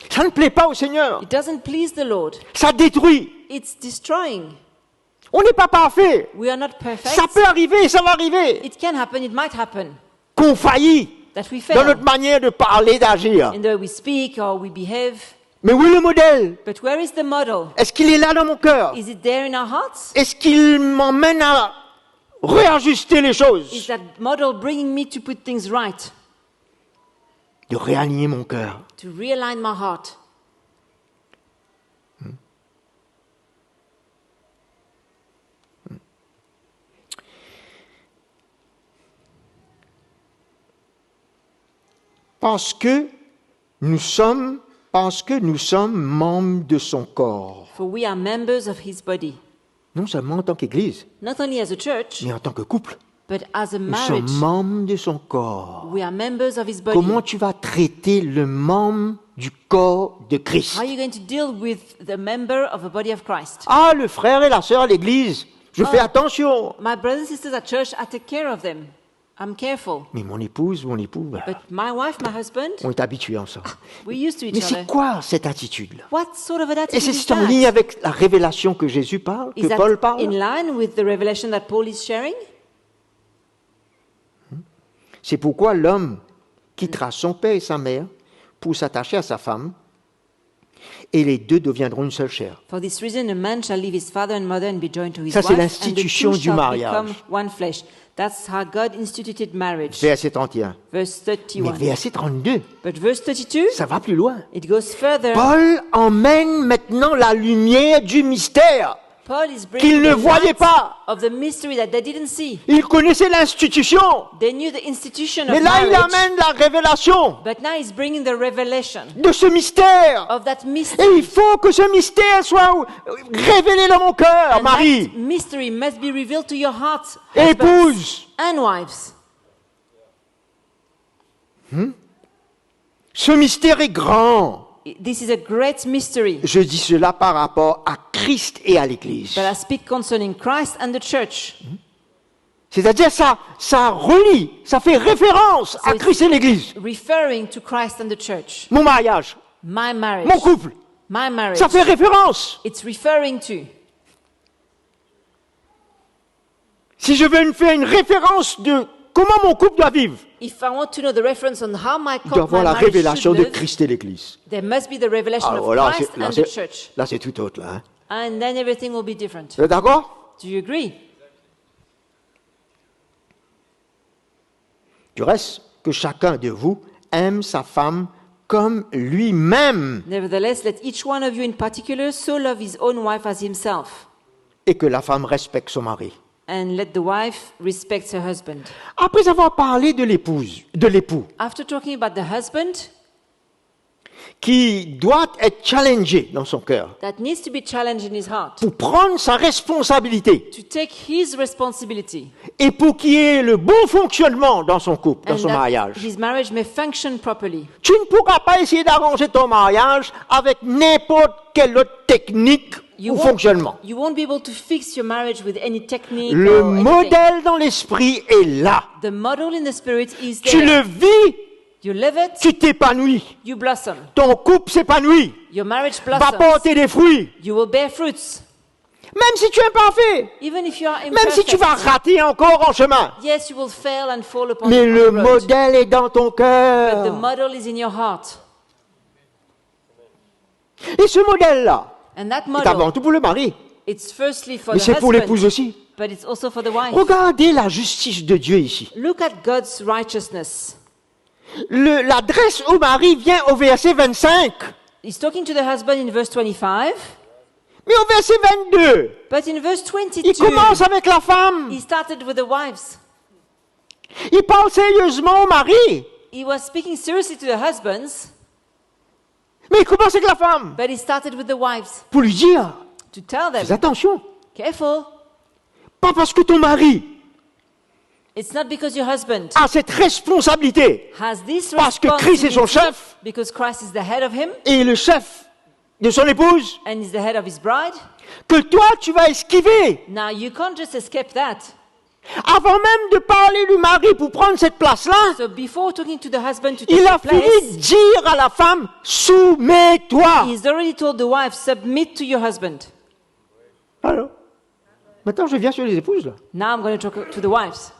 Ça ne plaît pas au Seigneur. It doesn't please the Lord. Ça détruit. It's destroying. On n'est pas parfait. We are not perfect. Ça peut arriver, ça va arriver. It can happen, it might happen. Qu'on faillit That we dans fail notre manière de parler, d'agir. in the way we speak or we behave. Mais où est le modèle? But where is the model? Est-ce qu'il est là dans mon cœur? Is it there in our hearts? Est-ce qu'il m'emmène à réajuster les Is choses? that model bringing me to put things right? De réaligner mon cœur. To realign my heart? Parce que nous sommes membres de son corps. For we are members of his body. Non seulement en tant qu'Église, Not only as a church, mais en tant que couple. but as a Nous sommes marriage. membres de son corps. We are members of his body. Comment tu vas traiter le membre du corps de Christ? How are you going to deal with the member of the body of Christ? Ah, le frère et la sœur à l'Église, je fais attention. My brothers and sisters at church, I take care of them. I'm careful. Mais mon épouse, mon époux, But my wife, my husband, on est habitués en ça. we're used to Mais each c'est other. quoi cette attitude-là? What sort of an Et attitude is c'est en ligne that? avec la révélation que Jésus parle, Is que that Paul in parle? line with the revelation that Paul is sharing? C'est pourquoi l'homme quittera son père et sa mère pour s'attacher à sa femme, et les deux deviendront une seule chair. For this reason, a man shall leave his father and mother and be joined to his Ça, c'est wife, and the l'institution two du shall mariage. become one flesh. That's how God instituted marriage. Verset 31. Verse Mais 31. verset 32, But verse 32, ça va plus loin. it goes further. Paul emmène maintenant la lumière du mystère Paul is qu'il bringing ne the voyait light pas. of the mystery that they didn't see. Il connaissait l'institution, They knew the institution mais of là il marriage, amène la révélation but now he's bringing the revelation de ce mystère. of that Et mystery. il faut que ce mystère soit révélé dans mon cœur, And Marie, that mystery must be revealed to your hearts, husbands épouse. and wives. Ce mystère est grand. This is a great mystery. Je dis cela par rapport à Christ et à l'Église. But I speak concerning Christ and the church. C'est-à-dire ça relie, ça fait référence à So Christ et l'Église. Referring to Christ and the church. Mon mariage, My marriage. mon couple, My marriage. ça fait référence. It's referring to. Si je veux faire une référence de comment mon couple doit vivre, If I want to know the reference on how my il doit y avoir la marriage révélation should de live, Christ et l'Église. there must be the revelation Ah, of voilà, Christ là, and the church. là, c'est tout autre. Là, hein. And then everything will be different. Vous êtes d'accord? Do you agree? Du reste, que chacun de vous aime sa femme comme lui-même Nevertheless, let each one of you in particular so love his own wife as himself, et que la femme respecte son mari. and let the wife respect her husband. Après avoir parlé de l'époux, After talking about the husband qui doit être challengé dans son cœur that needs to be challenged in his heart, pour prendre sa responsabilité to take his responsibility, et pour qu'il y ait le bon fonctionnement dans son couple, dans and son that mariage. his marriage may function properly. Tu ne pourras pas essayer d'arranger ton mariage avec n'importe quelle autre technique ou fonctionnement. You won't be able to fix your marriage with any technique Le or anything. modèle dans l'esprit est là. The model in the spirit is Tu there. le vis, You live it, tu t'épanouis. you blossom. Ton couple s'épanouit, Your marriage va blossoms. porter des fruits. You will bear fruits. Même si tu es imparfait, Even if you are même si tu vas imperfect. rater encore en chemin. Yes, you will fail and fall upon Mais the le road. modèle est dans ton But the cœur. model is in your heart. Et ce modèle-là And that est avant model, tout pour le mari, it's firstly for mais the c'est pour l'épouse husband, aussi. but it's also for the wife. Regardez la justice de Dieu ici. Look at God's righteousness. L'adresse au mari vient au verset 25, He's talking to the husband in verse 25, mais au verset 22, but in verse il 22, commence avec la femme. he started with the wives. Il parle sérieusement au mari, He was speaking seriously to the husbands, mais il commence avec la femme but he started with the wives pour lui dire, to tell them, fais attention, careful, pas parce que ton mari it's not because your husband a cette responsabilité has this Parce que Christ est son responsibility, chef. because Christ is the head of him et le chef de son épouse, and is the head of his bride. que toi tu vas esquiver. Now you can't just escape that. Avant même de parler du mari pour prendre cette place-là, So before talking to the husband to take il a the fini place, de dire à la femme, soumets-toi. he's already told the wife, submit to your husband. Alors, maintenant je viens sur les épouses là. Now I'm going to talk to the wives.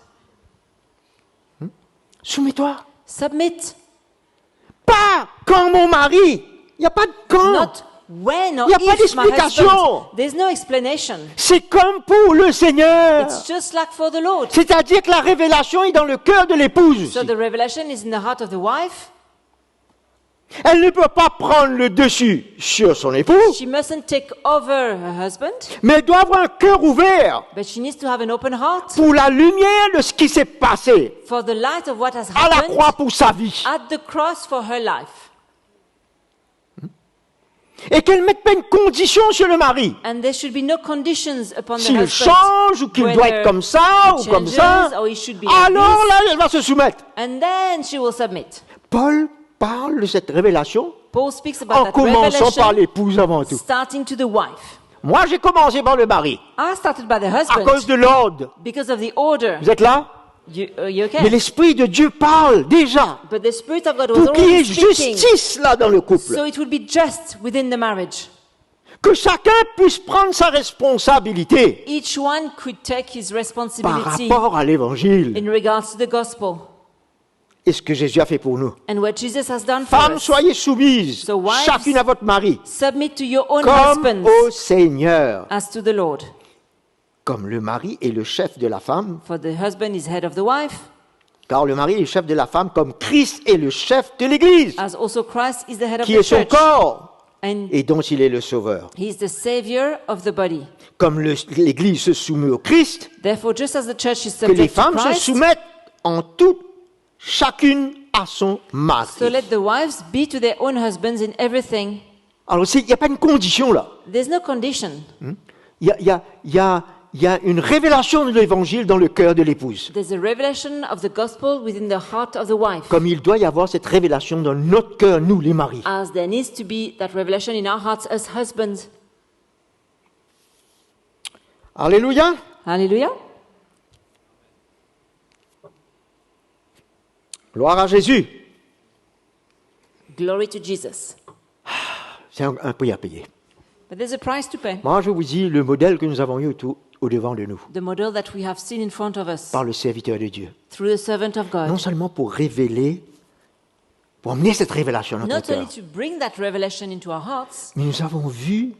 Soumets-toi. Submit. Pas quand mon mari Il n'y a pas de quand. Not when or Il y a pas if my d'explication. husband. There's no explanation. C'est comme pour le Seigneur. It's just like for the Lord. C'est-à-dire que la révélation est dans le cœur de l'épouse. So the revelation is in the heart of the wife. Elle ne peut pas prendre le dessus sur son époux, She mustn't take over her husband, mais elle doit avoir un cœur ouvert but she needs to have an open heart pour la lumière de ce qui s'est passé for the light of what has à la happened croix pour sa vie. at the cross for her life. Et qu'elle ne mette pas une condition sur le mari. And there should be no conditions upon the S'il husband. change ou qu'il doit être comme ça ou comme ça, Changes, or he should be like alors this, là, elle va se soumettre. and then she will submit. Paul parle de cette révélation Paul speaks about en that commençant par revelation, l'épouse avant tout. starting to the wife. Moi, j'ai commencé par le mari, I started by the à husband cause de l'ordre. because of the order. Vous êtes là? You Mais okay? l'Esprit de Dieu parle déjà But the Spirit of God was pour qu'il y ait already speaking, justice là dans le couple. so it would be just within the marriage. Que chacun puisse prendre sa responsabilité Each one could take his par responsibility rapport à l'Évangile in regards to the gospel et ce que Jésus a fait pour nous. and what Jesus has done for Femmes, us. soyez soumises, So wives, chacune à votre mari, Submit to your own comme husbands au Seigneur. as to the Lord. Comme le mari est le chef de la femme, For the husband is head of the wife, car le mari est le chef de la femme, comme Christ est le chef de l'Église, as also Christ is the head of qui the est son church, corps and et dont il est le sauveur. he is the savior of the body. Comme l'Église se soumet au Christ, Therefore, just as the church is que les subject to femmes se Christ, soumettent en tout, chacune à son mari. so let the wives be to their own husbands in everything. Alors, il n'y a pas une condition là. There's no condition. Il y a une révélation de l'Évangile dans le cœur de l'épouse. There's a revelation of the gospel within the heart of the wife, Comme il doit y avoir cette révélation dans notre cœur, nous les maris. as there needs to be that revelation in our hearts as husbands. Alléluia. Hallelujah. Gloire à Jésus. Glory to Jesus. C'est un prix à payer. But there's a price to pay. Moi, je vous dis le modèle que nous avons eu au devant de nous, The model that we have seen in front of us par le serviteur de Dieu. through the servant of Non God. seulement pour révéler, pour amener cette révélation à notre Not only cœur, to bring that revelation into our hearts, mais nous avons vu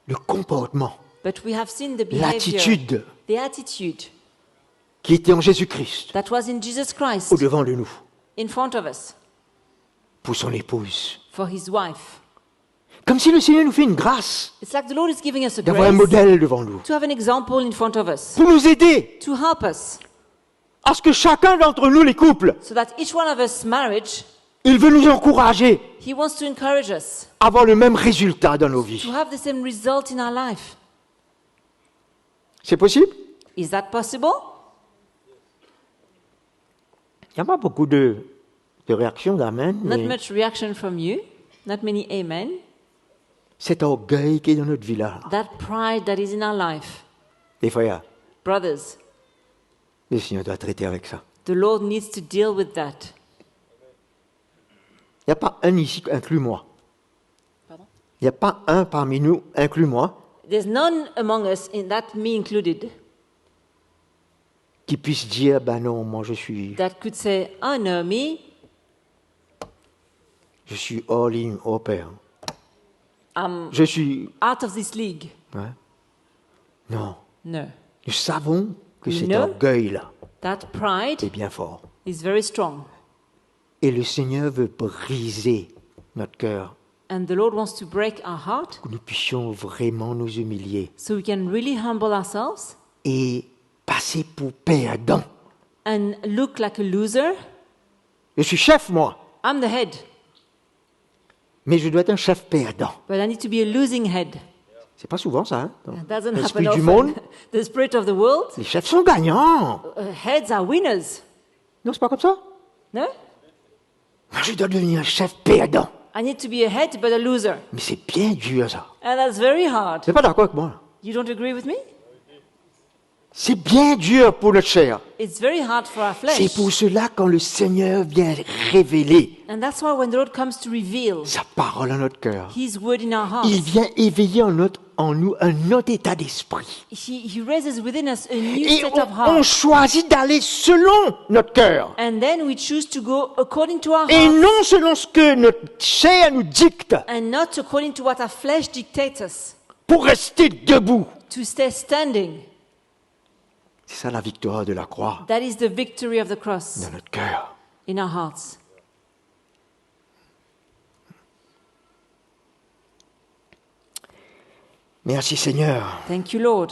le comportement, but we have seen the behavior, l'attitude the attitude qui était en Jésus-Christ that was in Jesus Christ au devant de nous, in front of us pour son épouse. for his wife. Comme si le Seigneur nous fait une grâce It's like the Lord is giving us a d'avoir un grace modèle devant nous, to have an example in front of us, pour nous aider to help us, à ce que chacun d'entre nous, les couples, so that each one of us marriage, il veut nous encourager he wants to encourage us à avoir le même résultat dans nos to vies. have the same result in our life. C'est possible? Is that possible? Il n'y a pas beaucoup de réactions d'amen, Not mais much reaction from you, not many amen. cet orgueil qui est dans notre vie là, That pride that is in our life. les frères, Brothers, le Seigneur doit traiter avec ça. the Lord needs to deal with that. Il n'y a pas un ici, inclus moi. Pardon? Il n'y a pas un parmi nous, inclus moi, There's none among us, in that me included, qui puisse dire, ben non, moi je suis that could say, oh no, me, all in, au Père. I'm Je suis... out of this league. Ouais. Non, No. nous savons que cet No. orgueil-là That pride est bien fort. is very strong. Et le Seigneur veut briser notre cœur, And the Lord wants to break our heart que nous puissions vraiment nous humilier so we can really humble ourselves et passer pour perdant. and look like a loser. Je suis chef, moi, I'm the head, mais je dois être un chef perdant. but I need to be a losing head. C'est pas souvent ça, hein, dans That doesn't l'esprit happen du monde. often. The spirit of the world, Les chefs sont gagnants. heads are winners. Non, c'est pas comme ça. No? Moi, je dois devenir un chef perdant. I need to be a head but a loser. Mais c'est bien dur, ça. And that's very hard. Tu n'es pas d'accord avec moi? You don't agree with me? C'est bien dur pour notre chair. It's very hard for our flesh. C'est pour cela quand le Seigneur vient révéler And that's why when the Lord comes to reveal sa parole à notre cœur, His word in our il hearts, vient éveiller en notre en nous un autre état d'esprit. He raises within us a new Et set of on heart. choisit d'aller selon notre cœur. And then we choose to go according to our Et heart non selon ce que notre chair nous dicte, and not according to what our flesh dictates us, pour rester debout. to stay standing. C'est ça la victoire de la croix That is the victory of the cross dans notre cœur. in our hearts. Merci Seigneur. Thank you, Lord.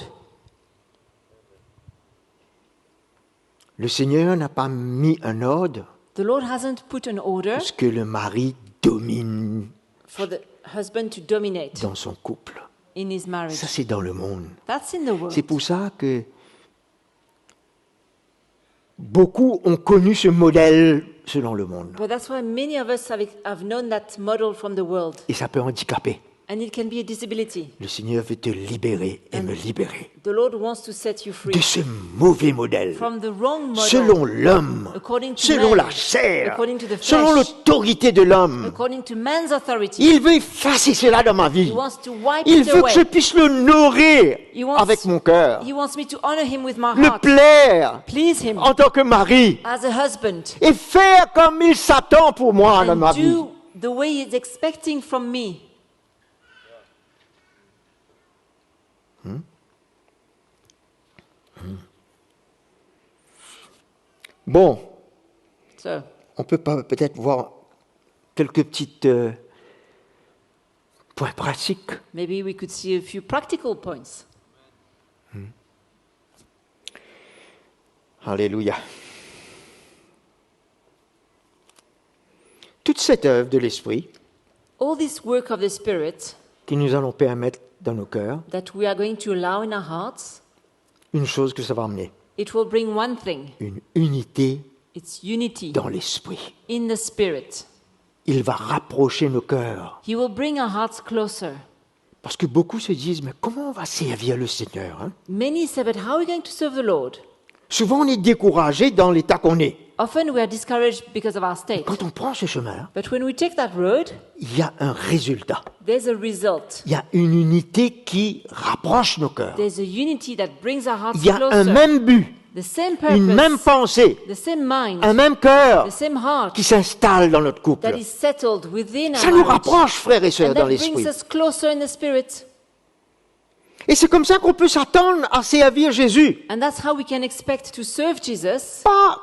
Le Seigneur n'a pas mis un ordre The Lord hasn't put an order pour ce que le mari domine for the husband to dominate dans son couple. in his marriage. Ça, c'est dans le monde. That's in the world. C'est pour ça que beaucoup ont connu ce modèle selon le monde. But that's why many of us have known that model from the world. Et ça peut handicaper. And it can be a disability. Le Seigneur veut te libérer et me libérer The Lord wants to set you free de ce mauvais modèle, from the wrong model, selon l'homme, according to selon man, la chair, according to the selon flesh, l'autorité de l'homme. according to man's authority. Il veut effacer cela dans ma He vie. wants to wipe Il it veut que je away. puisse l'honorer He wants- avec mon cœur, He wants me to honor him with my le heart, plaire please him en tant que mari as a husband, et faire comme il s'attend pour moi dans and ma vie. do the way he's expecting from me. Bon, So, on peut peut-être voir quelques petites points pratiques. maybe we could see a few practical points. Alléluia. Toute cette œuvre de l'Esprit All this work of the Spirit que nous allons permettre dans nos cœurs, that we are going to allow in our hearts, une chose que ça va amener, it will bring one thing. une unité It's unity dans l'Esprit. in the Spirit. Il va rapprocher nos cœurs. He will bring our hearts closer. Parce que beaucoup se disent, mais comment on va servir le Seigneur, hein? Many say, but how are we going to serve the Lord? Souvent, on est découragé dans l'état qu'on est. Often we are discouraged because of our state. Quand on prend ce chemin, But when we take that road, il y a un résultat. there's a result. Il y a une unité qui rapproche nos cœurs. There's a unity that brings our hearts Il y a un closer. même but, The same une même purpose, pensée, the same mind, un même cœur the same heart qui s'installe dans notre couple. that is settled within Ça our nous marriage. rapproche, frères et sœurs, And dans that l'esprit. brings us closer in the Spirit. Et c'est comme ça qu'on peut s'attendre à servir Jésus. And that's how we can expect to serve Jesus, Pas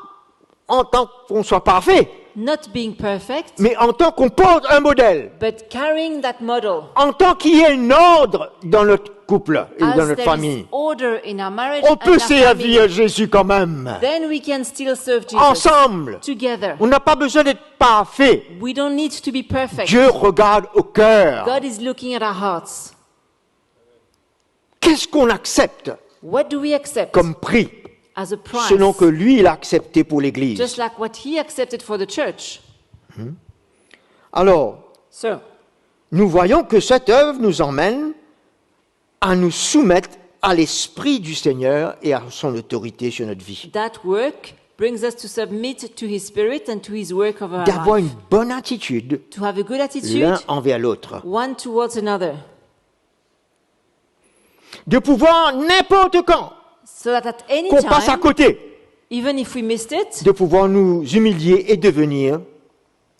en tant qu'on soit parfait, not being perfect, mais en tant qu'on porte un modèle. but carrying that model. En tant qu'il y ait un ordre dans notre couple et dans As notre there famille. is order in our marriage On and peut our family, servir Jésus quand même. then we can still serve Jesus Ensemble. together. On n'a pas besoin d'être parfait. We don't need to be perfect. Dieu regarde au cœur. God is looking at our hearts. Qu'est-ce qu'on accepte What do we accept comme prix, as a price? selon que lui, il a accepté pour l'Église? Just like what he accepted for the church. Alors, So, nous voyons que cette œuvre nous emmène à nous soumettre à l'Esprit du Seigneur et à son autorité sur notre vie. that work brings us to submit to his spirit and to his work of our D'avoir life. une bonne attitude To have a good attitude, l'un envers l'autre. one towards another. De pouvoir n'importe quand So that at any qu'on passe à time, côté, even if we missed it, de pouvoir nous humilier et devenir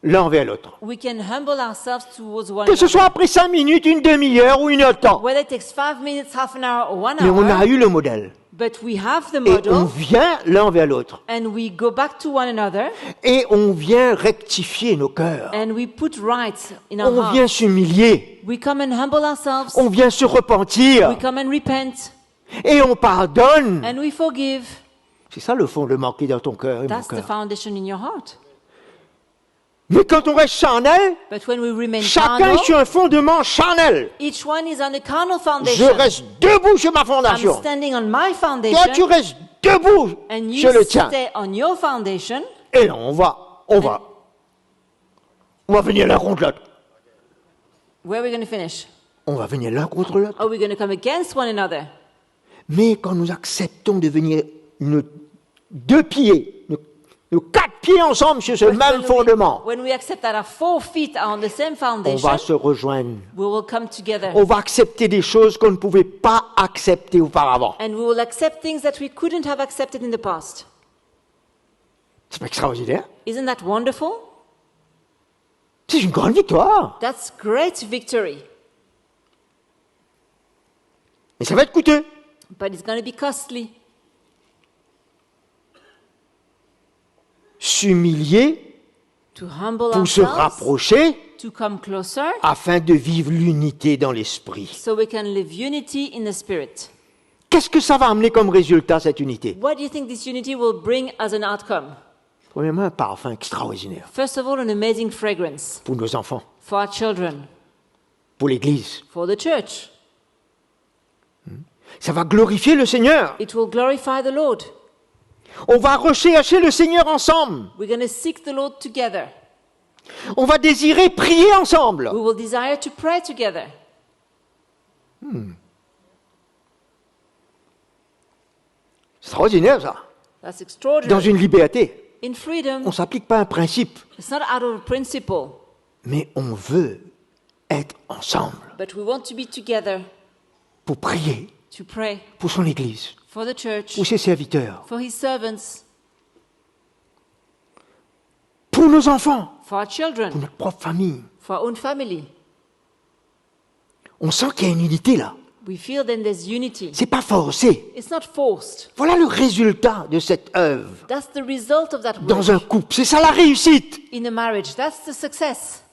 l'un envers l'autre. we can humble ourselves towards one Que ce another. soit après 5 minutes, une demi-heure ou une heure de temps. Whether it takes 5 minutes, half an hour, or 1 Mais on a hour, eu le modèle. but we have the Et on model, vient l'un envers l'autre. and we go back to one another, Et on vient rectifier nos cœurs. and we put right in our On vient hearts. s'humilier. We come and humble ourselves. On vient se repentir. We come and repent, Et on pardonne. and we forgive. C'est ça le fondement qui est dans ton cœur et mon That's the cœur. foundation in your heart. Mais quand on reste charnel, But when we remain chacun carnal, est sur un fondement charnel. each one is on a carnal Je foundation. reste debout sur ma I'm fondation. standing on my Toi, tu foundation, restes debout and sur you le tien. stay on your foundation. Et là, on va venir l'un contre l'autre. Where are we going to finish? On va venir l'un contre l'autre. Are we going to come against one another? Mais quand nous acceptons de venir nos deux pieds, nos 4 pieds ensemble sur ce But même fondement, when we accept that our 4 feet are on the same on foundation, va se rejoindre. we will come together. On va accepter des choses qu'on ne pouvait pas accepter auparavant. And we will accept things that we couldn't have accepted in the past. C'est pas extraordinaire? Isn't that wonderful? C'est une grande victoire. That's great victory. Mais ça va être coûteux. But it's going to be costly. S'humilier To humble pour se ourselves, rapprocher to come closer, afin de vivre l'unité dans l'esprit. so we can live unity in the spirit. Qu'est-ce que ça va amener comme résultat, cette unité? What do you think this unity will bring as an outcome? Premièrement, un parfum extraordinaire First of all, an amazing fragrance pour nos enfants, for our children, pour l'Église. for the church. Ça va glorifier le Seigneur. It will glorify the Lord. On va rechercher le Seigneur ensemble. We're going to seek the Lord together. On va désirer prier ensemble. We will desire to pray together. Extraordinaire, ça. That's Dans extraordinary. une liberté. In freedom, On ne s'applique pas un principe, it's not out of principle, mais on veut être ensemble but we want to be together pour prier to pray pour son Église, for the church, pour ses serviteurs, for his servants, pour nos enfants, for our pour children, notre propre famille. for our own family. On sent qu'il y a une unité là. We feel then there's unity. C'est pas forcé. It's not forced. Voilà le résultat de cette œuvre That's the result of that work dans un couple. C'est ça la réussite. in a marriage. That's the success.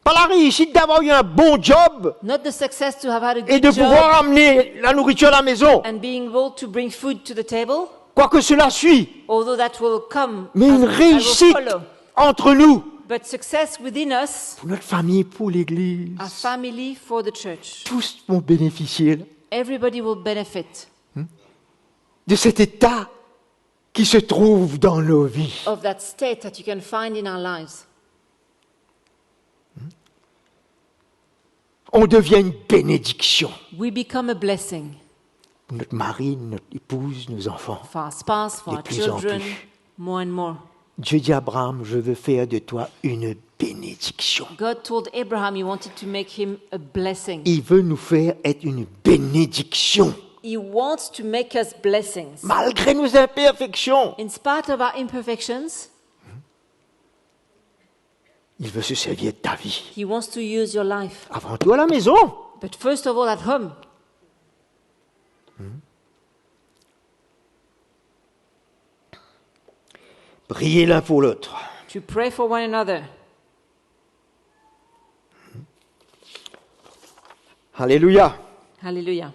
Pas la réussite d'avoir eu un bon job Not the success to have had a et good de job pouvoir amener la nourriture à la maison. and being able to bring food to the table, Quoique cela suit. although that will come Mais une as will réussite follow. entre nous, But success within us, pour notre famille, pour l'Église. our family, for the church. Tous vont bénéficier Everybody will benefit de cet état qui se trouve dans nos vies. of that state that you can find in our lives. On devient une bénédiction We become a blessing pour notre mari, notre épouse, nos enfants. for our spouse, for De our plus en children, plus. more and more. Dieu dit à Abraham, je veux faire de toi une bénédiction. God told Abraham he wanted to make him a blessing. Il veut nous faire être une bénédiction, He wants to make us blessings. malgré nos imperfections. In spite of our imperfections, Il veut se servir de ta vie. he wants to use your life. Avant tout à la maison. But first of all, at home. Priez l'un pour l'autre. To pray for one another. Alléluia. Hallelujah.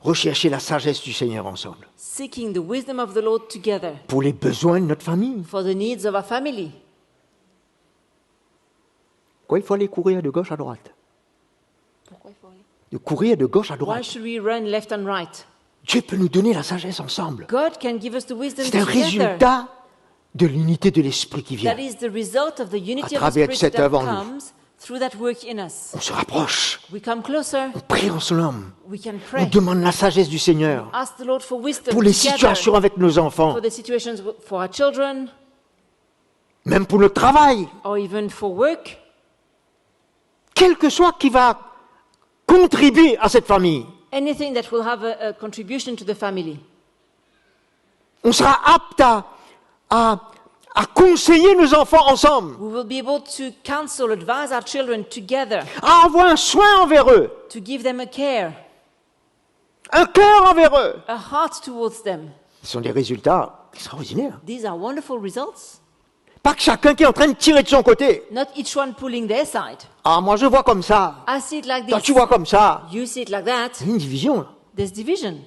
Recherchez la sagesse du Seigneur ensemble. Seeking the wisdom of the Lord together Pour les besoins de notre famille. for the needs of our family. Quoi, il faut aller courir de gauche à droite. De courir de gauche à Why droite. should we run left and right? Dieu peut nous donner la sagesse ensemble. God can give us the wisdom C'est un together. résultat de l'unité de l'esprit qui vient. That is the result of the unity of the travers Spirit cette that œuvre en nous. comes through that work in us. On se rapproche, We come closer. on prie ensemble, We can on pray. demande la sagesse du Seigneur Ask the Lord for wisdom pour les together, situations avec nos enfants, for the situations for our children, même pour le travail, or even for work. quel que soit qui va contribuer à cette famille. Anything that will have a contribution to the family. On sera apte à conseiller nos enfants ensemble, We will be able to counsel, advise our children together, à avoir un soin envers eux, to give them a care, un cœur envers eux. a heart towards them. Ce sont des résultats extraordinaires. These are wonderful results. Pas que chacun qui est en train de tirer de son côté. Not each one pulling their side. Ah, moi je vois comme ça. I see it like Toi this. tu vois comme ça. You see it like that. C'est une division. Là. There's division.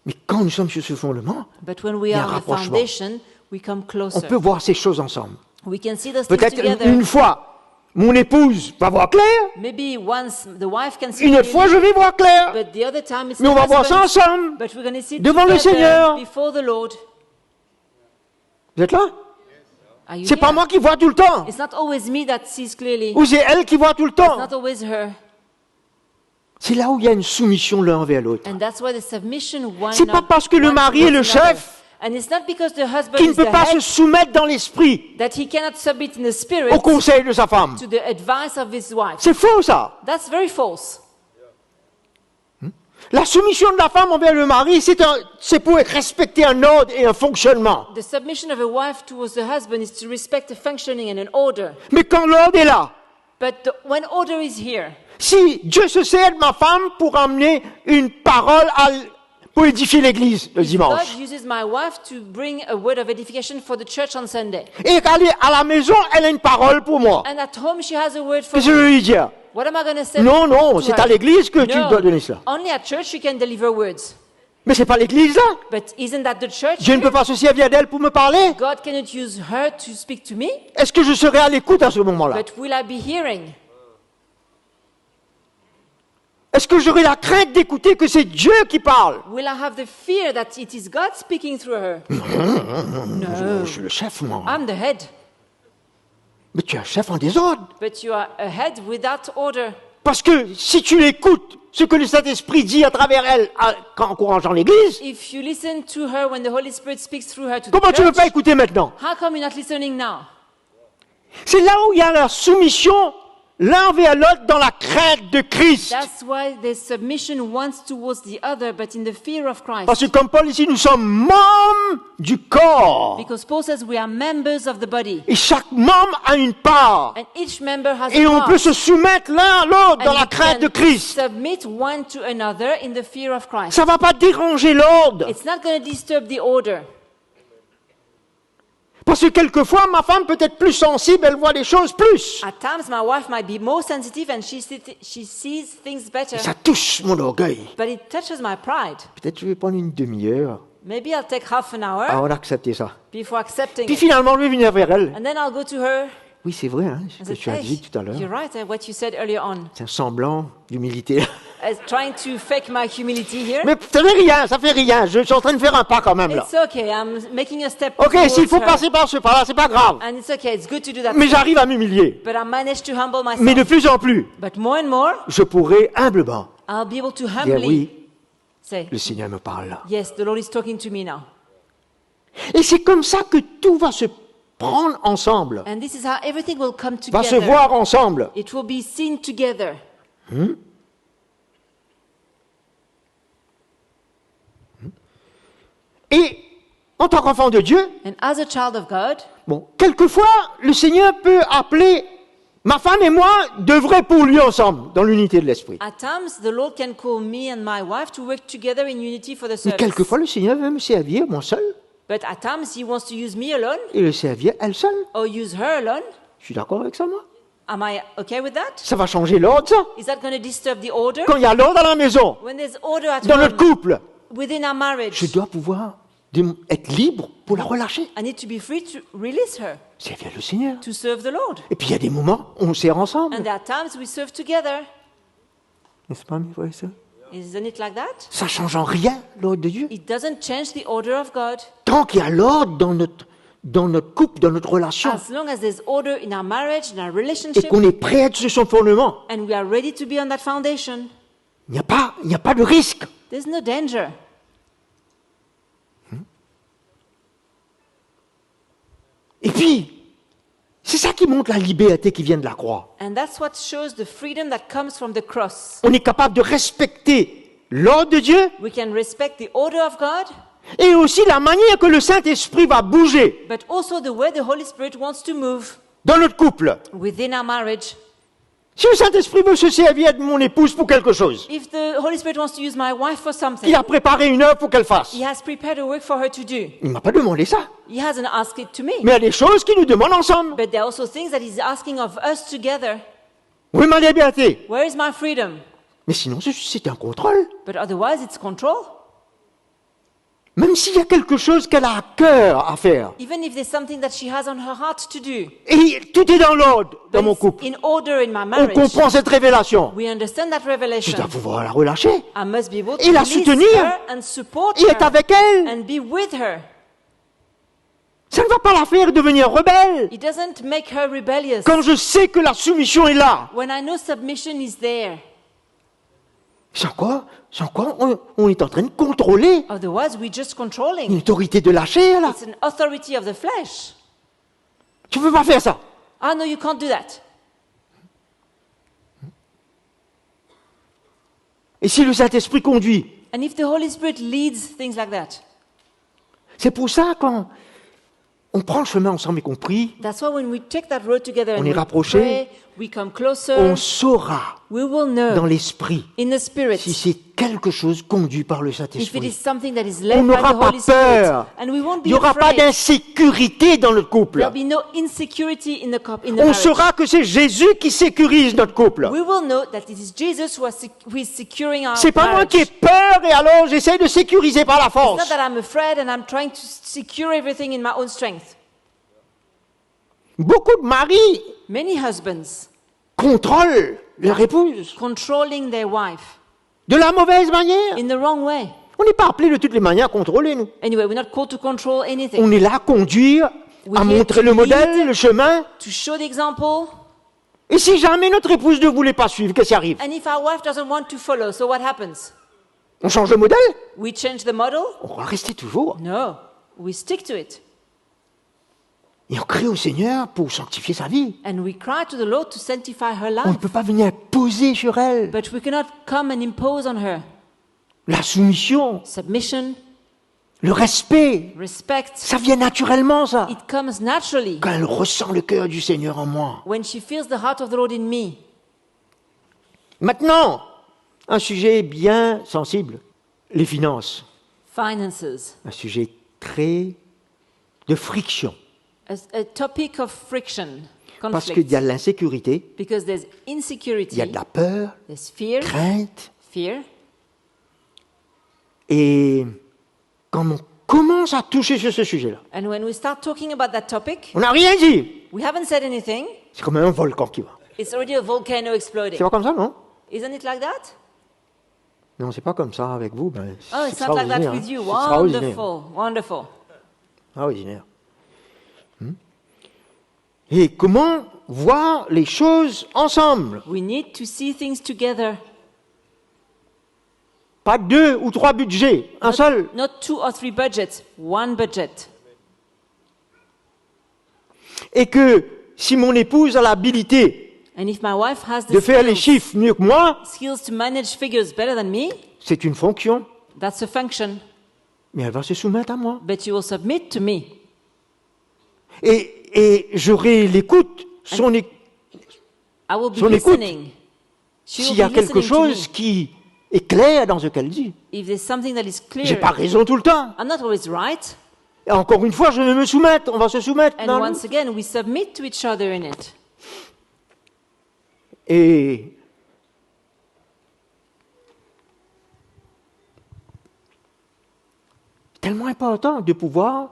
Mais quand nous sommes sur ce fondement, But when we Il y a un are on the rapprochement. foundation, we come on closer. peut voir ces choses ensemble. We can see those things Peut-être together. une fois, mon épouse va voir clair. Maybe once the wife can see Une it autre fois, je clearly, vais voir clair. but the other time it's Mais on the va voir ça husband. ensemble. But we're going to see it Devant le together Seigneur. before the Lord. Vous êtes là? Are you C'est pas here? moi qui vois tout le temps. It's not always me that sees clearly. Ou c'est elle qui voit tout le It's temps. not always her. C'est là où il y a une soumission l'un envers l'autre. And that's why the submission one C'est pas parce que le one mari est le towards another. chef And it's not because the husband qui ne is peut the pas se head soumettre dans l'esprit that he cannot submit in the au spirit conseil de sa femme. to the advice of his wife. C'est faux ça. That's very false. La soumission de la femme envers le mari, c'est pour respecter un ordre et un fonctionnement. The submission of a wife towards the husband is to respect a functioning and an order. Mais quand l'ordre est là, But when order is here, si Dieu se sert de ma femme pour amener une parole pour édifier l'église le if God dimanche, uses my wife to bring a word of edification for the church on Sunday, et qu'elle est à la maison, elle a une parole pour moi, and at home she has a word for qu'est-ce que je me, vais lui dire? what am I going to say? Non, non, to c'est her? à l'église que tu No, dois donner cela. only at church you can deliver words. Mais c'est pas l'église là. But isn't that the church? Dieu ne peut pas se servir d'elle pour me parler. God cannot use her to speak to me, Est-ce que je serai à l'écoute à ce moment-là? but will I be hearing? Est-ce que j'aurai la crainte d'écouter que c'est Dieu qui parle? Will I have the fear that it is God speaking through her? Je suis le chef, moi. I'm the head, Mais tu es un chef en désordre. but you are a head without order. Parce que si tu écoutes ce que le Saint-Esprit dit à travers elle en encourageant l'église, If you listen to her when the Holy Spirit speaks through her to the comment tu ne peux church, pas écouter maintenant? how come you're not listening now? C'est là où il y a la soumission l'un envers l'autre dans la crainte de Christ. That's why there's submission one towards the other, but in the fear of Christ. Parce que comme Paul ici, nous sommes membres du corps. Because Paul says we are members of the body, Et chaque membre a une part. and each member has Et a on part. peut se soumettre l'un à l'autre dans And la you crainte de can Christ. submit one to another in the fear of Christ. Ça ne va pas déranger l'ordre. It's not going to disturb the order. Parce que quelquefois, ma femme peut être plus sensible, elle voit les choses plus. At times, my wife might be more sensitive and she sees things better, Ça touche mon orgueil. but it touches my pride. Peut-être je vais prendre une demi-heure Maybe I'll take half an hour avant d'accepter ça. before accepting Puis it. finalement, je vais venir vers elle. And then I'll go to her Oui, c'est vrai, hein, ce and que say, tu as dit hey, tout à l'heure. you're right, what you said earlier on. C'est un semblant d'humilité. As trying to fake my humility here. Mais ça fait rien. Je suis en train de faire un pas quand même là. It's okay, I'm making a step Ok, s'il faut towards her. passer par ce pas-là, c'est pas grave. And it's okay, it's good to do that. Mais j'arrive à m'humilier. But I managed to humble myself. Mais de plus en plus, But more and more, je pourrai humblement I'll be able to dire humbly oui, say, le Seigneur me parle là. yes, the Lord is talking to me now. Et c'est comme ça que tout va se prendre ensemble, And this is how everything will come va se together. voir ensemble. It will be seen together. Et en tant qu'enfant de Dieu, And as a child of God, bon, quelquefois, le Seigneur peut appeler ma femme et moi d'œuvrer pour lui ensemble, dans l'unité de l'esprit. at times the Lord can call me and my wife to work together in unity for the Mais service. quelquefois, le Seigneur veut me servir, moi seul, But at times He wants to use me alone et le servir elle seule. or use her alone. Je suis d'accord avec ça, moi. Am I okay with that? Ça va changer l'ordre, ça. Is that going to disturb the order? Quand il y a l'ordre à la maison, When there's order at dans notre home, couple, within our marriage, je dois pouvoir être libre pour la relâcher. I need to be free to release her, Servir le Seigneur. to serve the Lord. Et puis il y a des moments où on sert ensemble. And there are times we serve together. N'est-ce pas, mes frères et sœurs? Isn't it like that? Ça ne change en rien l'ordre de Dieu. It doesn't change the order of God. Tant qu'il y a l'ordre dans notre couple, dans notre relation, As long as there's order in our marriage, in our et relationship, qu'on est prêt à être sur son fondement, and we are ready to be on that foundation, il n'y a pas de risque. there's no danger. Et puis, c'est ça qui montre la liberté qui vient de la croix. And that's what shows the freedom that comes from the cross. On est capable de respecter l'ordre de Dieu We can respect the order of God, et aussi la manière que le Saint-Esprit va bouger but also the way the Holy Spirit wants to move dans notre couple. within our marriage. Si le Saint-Esprit veut se servir de mon épouse pour quelque chose, If the Holy Spirit wants to use my wife for something, il a préparé une œuvre pour qu'elle fasse. He has prepared a work for her to do. Il ne m'a pas demandé ça. He hasn't asked it to me. Mais il y a des choses qu'il nous demande ensemble. But there are also things that He's asking of us together. Oui, ma liberté. Where is my freedom? Mais sinon, c'est un contrôle. But otherwise, it's control. Même s'il y a quelque chose qu'elle a à cœur à faire. Even if there's something that she has on her heart to do. Et tout est dans l'ordre dans But mon it's couple. in order in my On marriage. comprend cette révélation. We understand that Je revelation. dois pouvoir la relâcher I must be able to Et la release soutenir. her and support et être her avec elle. and be with her. Ça ne va pas la faire devenir rebelle. It doesn't make her rebellious. Quand je sais que la soumission est là, When I know submission is there, Sans quoi on est en train de contrôler Otherwise, we're just une controlling. autorité de la chair, là. It's an authority of the flesh. Tu ne peux pas faire ça. Ah, no, you can't do that. Et si le Saint-Esprit conduit, And if the Holy Spirit leads things like that, c'est pour ça quand on prend le chemin ensemble et qu'on prie, that's why when we take that road together On and est we rapprochés. pray, we come closer, on saura we will dans know l'Esprit in the Spirit si c'est quelque chose conduit par le if it is Saint-Esprit. something that is On led by n'aura the pas Holy Spirit. peur. And we won't Il be n'y aura pas afraid. d'insécurité dans notre couple. There'll be no insecurity in the On marriage. saura que c'est Jésus qui sécurise notre couple. We will know that it is Jesus who is securing our C'est pas moi marriage. qui ai peur et alors j'essaie de sécuriser par la It's not force. that I'm afraid and I'm trying to secure everything in my own strength. Beaucoup de maris Many husbands contrôlent leur épouse controlling their wife de la mauvaise manière. in the wrong way. On n'est pas appelé de toutes les manières à contrôler, nous. Anyway, we're not called to control anything. On est là à conduire, We à here montrer to le modèle, lead. le chemin. To show the example. Et si jamais notre épouse ne voulait pas suivre, qu'est-ce qui arrive? And if our wife doesn't want to follow, so what happens? On change le modèle? We change the model? On va rester toujours. No. We stick to it. Et on crie au Seigneur pour sanctifier sa vie. And we cry to the Lord to sanctify her On ne life. peut pas venir poser sur elle But we cannot come and impose on her la soumission, submission, le respect. respect. Ça vient naturellement, ça. It comes naturally Quand elle ressent le cœur du Seigneur en moi. when she feels the heart of the Lord in me. Maintenant, un sujet bien sensible, les finances. Finances. Un sujet très de friction. A topic of friction, Parce conflict. qu'il y a de l'insécurité, Because there's il insecurity, y a de la peur, there's fear, crainte. fear. Et quand on commence à toucher sur ce sujet-là, And when we start talking about that topic, on n'a rien dit. we haven't said anything. C'est comme un volcan qui va. It's already a volcano exploding. C'est pas comme ça, non? Isn't it like that? Non, c'est pas comme ça avec vous. Ben, Oh, c'est it's not like that extraordinaire, with you. hein. C'est extraordinaire. Wonderful, wonderful. Extraordinaire. Et comment voir les choses ensemble? We need to see things together. Pas 2 ou 3 budgets, un seul. Not 2 or 3 budgets, one budget. Et que si mon épouse a l'habilité And if my wife has de the faire les chiffres mieux que moi, skills to manage figures better than me, c'est une fonction. that's a function. Mais elle va se soumettre à moi. But you will submit to me. Et j'aurai l'écoute, I will be Son écoute. listening. She s'il will y a be quelque listening to chose me. qui est clair dans ce qu'elle dit. If there's something that is J'ai clear, pas raison tout le temps. I'm not always right. Et encore une fois, je vais me soumettre, on va se soumettre. And dans once again, we submit to each other in it. Et tellement important de pouvoir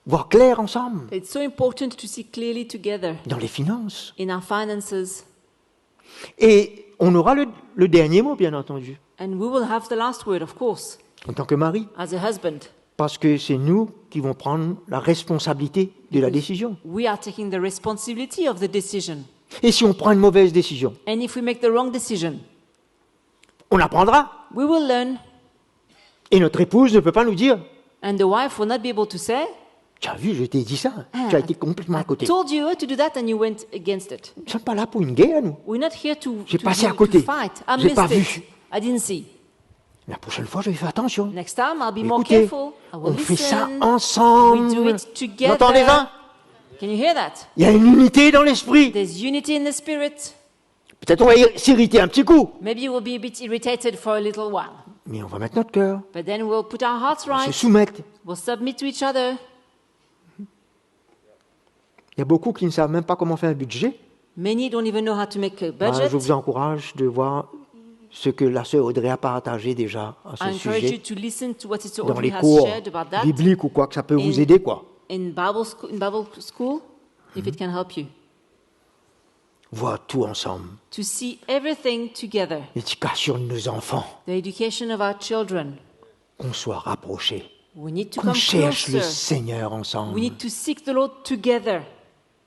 voir clair ensemble It's so important to see clearly together dans les finances. in our finances. Et on aura le dernier mot, bien entendu, And we will have the last word, of course, en tant que mari, as a husband. parce que c'est nous qui vont prendre la responsabilité de la décision. We are taking the responsibility of the decision. Et si on prend une mauvaise décision, And if we make the wrong decision, on apprendra. we will learn. Et notre épouse ne peut pas nous dire And the wife will not be able to say, « Tu as vu, je t'ai dit ça, Ah, tu as été complètement à I côté. » told you to do that and you went against it. Nous ne sommes pas là pour une guerre, nous. We're not here to, J'ai to, passé à to côté. fight. I J'ai pas missed vu. it. I didn't see. La prochaine fois, je vais faire attention. Next time, I'll be more Écoutez, careful. I will on fait ça listen. ensemble. We do it Vous together. entendez ça? Can you hear that? Il y a une unité dans l'esprit. There's unity in the spirit. Peut-être on va s'irriter un petit coup, Maybe we'll be a bit irritated for a little while. mais on va mettre notre cœur, But then we'll put our hearts on se right. soumettre. We'll submit to each other. Il y a beaucoup qui ne savent même pas comment faire un budget. Many don't even know how to make a Moi, budget. je vous encourage de voir ce que la sœur Audrey a partagé déjà à I ce encourage you sujet to listen to what Sister dans Audrey les has cours shared about that bibliques ou quoi, que ça peut vous In- aider, quoi. in Bible school, if it can help you. Voir tout ensemble. To see everything together. L'éducation de nos enfants, The education of our children. qu'on soit rapprochés, We need to qu'on come cherche le closer. Seigneur We ensemble. need to seek the Lord together.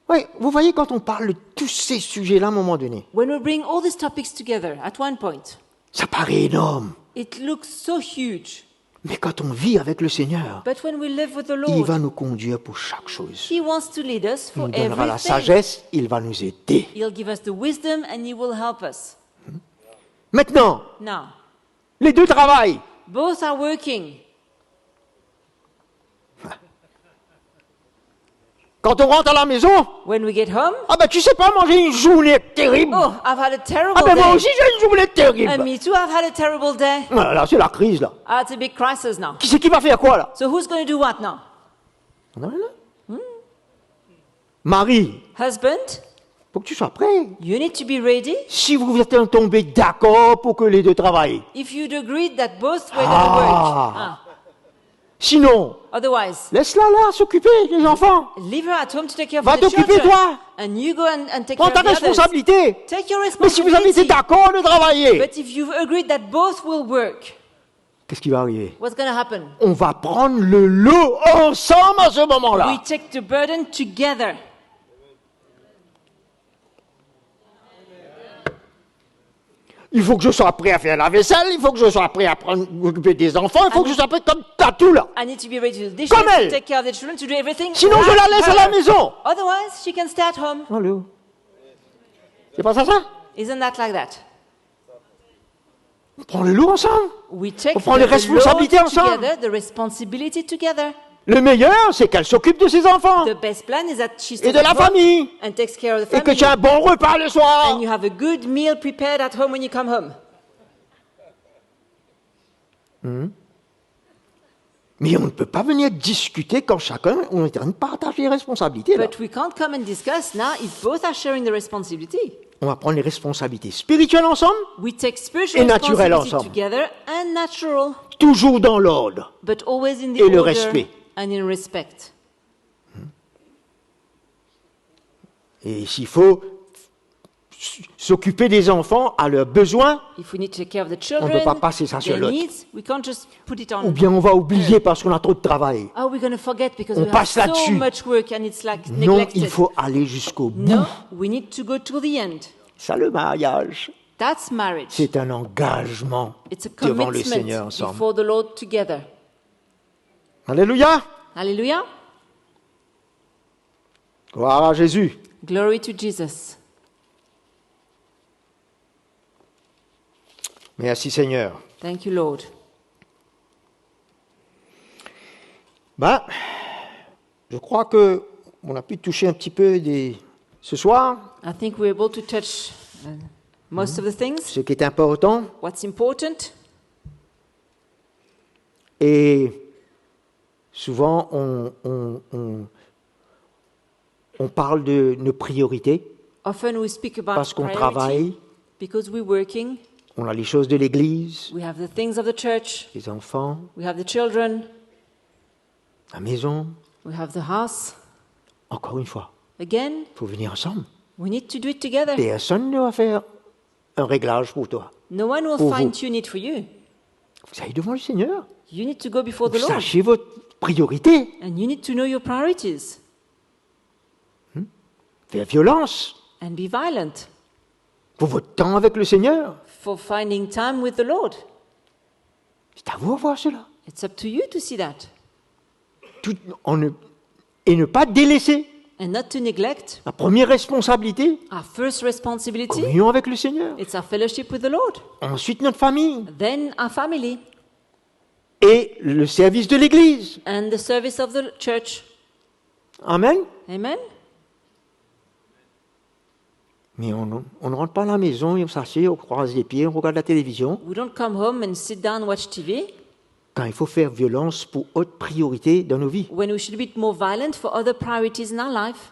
Oui, vous voyez, quand on parle de tous ces sujets-là, à un moment donné, When we bring all these topics together at one point, Ça paraît énorme. It looks so huge. Mais quand on vit avec le Seigneur, But when we live with the il va Lord, nous conduire pour chaque chose. He wants to lead us Il for nous donnera la everything. sagesse, il va nous aider. He'll give us the wisdom and He will help us. Maintenant, Now, les deux travaillent. both are working. Quand on rentre à la maison, When we get home, ah ben tu sais pas, moi j'ai une journée terrible. oh, I've had a terrible Ah ben moi day. aussi j'ai une journée And terrible. me too, I've had a terrible day. Ah, là, c'est la crise là. Ah, it's a big crisis now. Qui c'est qui va faire quoi là? So who's going to do what now? On a rien là. Marie, Husband, faut que tu sois prêt. you need to be ready. Si vous êtes tombés d'accord pour que les deux travaillent. If you'd agreed that both were going to Ah. work. Sinon, Otherwise, laisse-la là s'occuper des enfants. leave her at home to take care of Va the t'occuper children. toi. And you go and take Prends care ta of the others. responsabilité. Take your Mais si vous avez été responsibility. d'accord de travailler, But if you've agreed that both will work, qu'est-ce qui va arriver? what's going to happen? On va prendre le lot ensemble à ce moment-là. We take the burden together. Il faut que je sois prêt à faire la vaisselle, il faut que je sois prêt à m'occuper des enfants, il faut que je sois prêt comme t'as tout là. I need to be ready to do the dishes, Comme elle. to take care of the children, to do everything. Sinon, je la laisse à la maison. Otherwise, she can stay at home. Allô? C'est pas ça? Isn't that like that? On prend le lot ensemble. We take On prend les the responsabilités load ensemble. together, the responsibility together. Le meilleur, c'est qu'elle s'occupe de ses enfants The best plan is that she et stays de at la home famille. and takes care of the Et que family. tu as un bon repas le soir. And you have a good meal prepared at home when you come home. Mais on ne peut pas venir discuter quand chacun, on est en train de partager les responsabilités. Là. But we can't come and discuss now if both are sharing the responsibility. On va prendre les responsabilités spirituelles ensemble, We take spiritual Et naturel responsibility ensemble. together and natural, toujours dans l'ordre. but always in the Et le order respect. and in respect. Et s'il faut s'occuper des enfants à leurs besoins, If we need to take care of the on ne children, peut pas passer ça sur their l'autre. needs, we can't just put it Ou on. bien on va oublier parce qu'on a trop de travail. Oh, we're going to forget because On we have passe so là-dessus. much work and it's like Non, neglected. il faut aller jusqu'au bout. No, we need to go to the end. Ça, le mariage, That's marriage. c'est un engagement It's a devant le Seigneur commitment ensemble. before the Lord together. Alléluia! Hallelujah. Gloire à Jésus. Glory to Jesus. Merci Seigneur. Thank you, Lord. Je crois que on a pu toucher un petit peu ce soir, I think we're able to touch most of the things. ce qui est important. What's important? Et souvent, on parle de nos priorités Often we speak about parce qu'on priority travaille, because we're working. on a les choses de l'Église, We have the things of the church. les enfants, We have the children. la maison. We have the house. Encore une fois, Again, il faut venir ensemble. we need to do it together. Personne ne va faire un réglage pour toi. No one will Pour vous. fine-tune it for you. Vous allez devant le Seigneur. You need to go before the Vous Lord. sachez votre priorité. And you need to know your priorities Faire violence and be violent pour votre temps avec le Seigneur. for finding time with the Lord. C'est à vous de voir cela. It's up to you to see that Et ne pas délaisser and not to neglect la première responsabilité, our first responsibility. communion avec le Seigneur. It's our fellowship with the Lord. Ensuite, notre famille Then our family et le service de l'Église. and the service of the church. Amen. Amen? Mais on ne rentre pas à la maison, on s'assied, on croise les pieds, on regarde la télévision. We don't come home and sit down and watch TV Quand il faut faire violence pour autre priorité dans nos vies. when we should be more violent for other priorities in our life.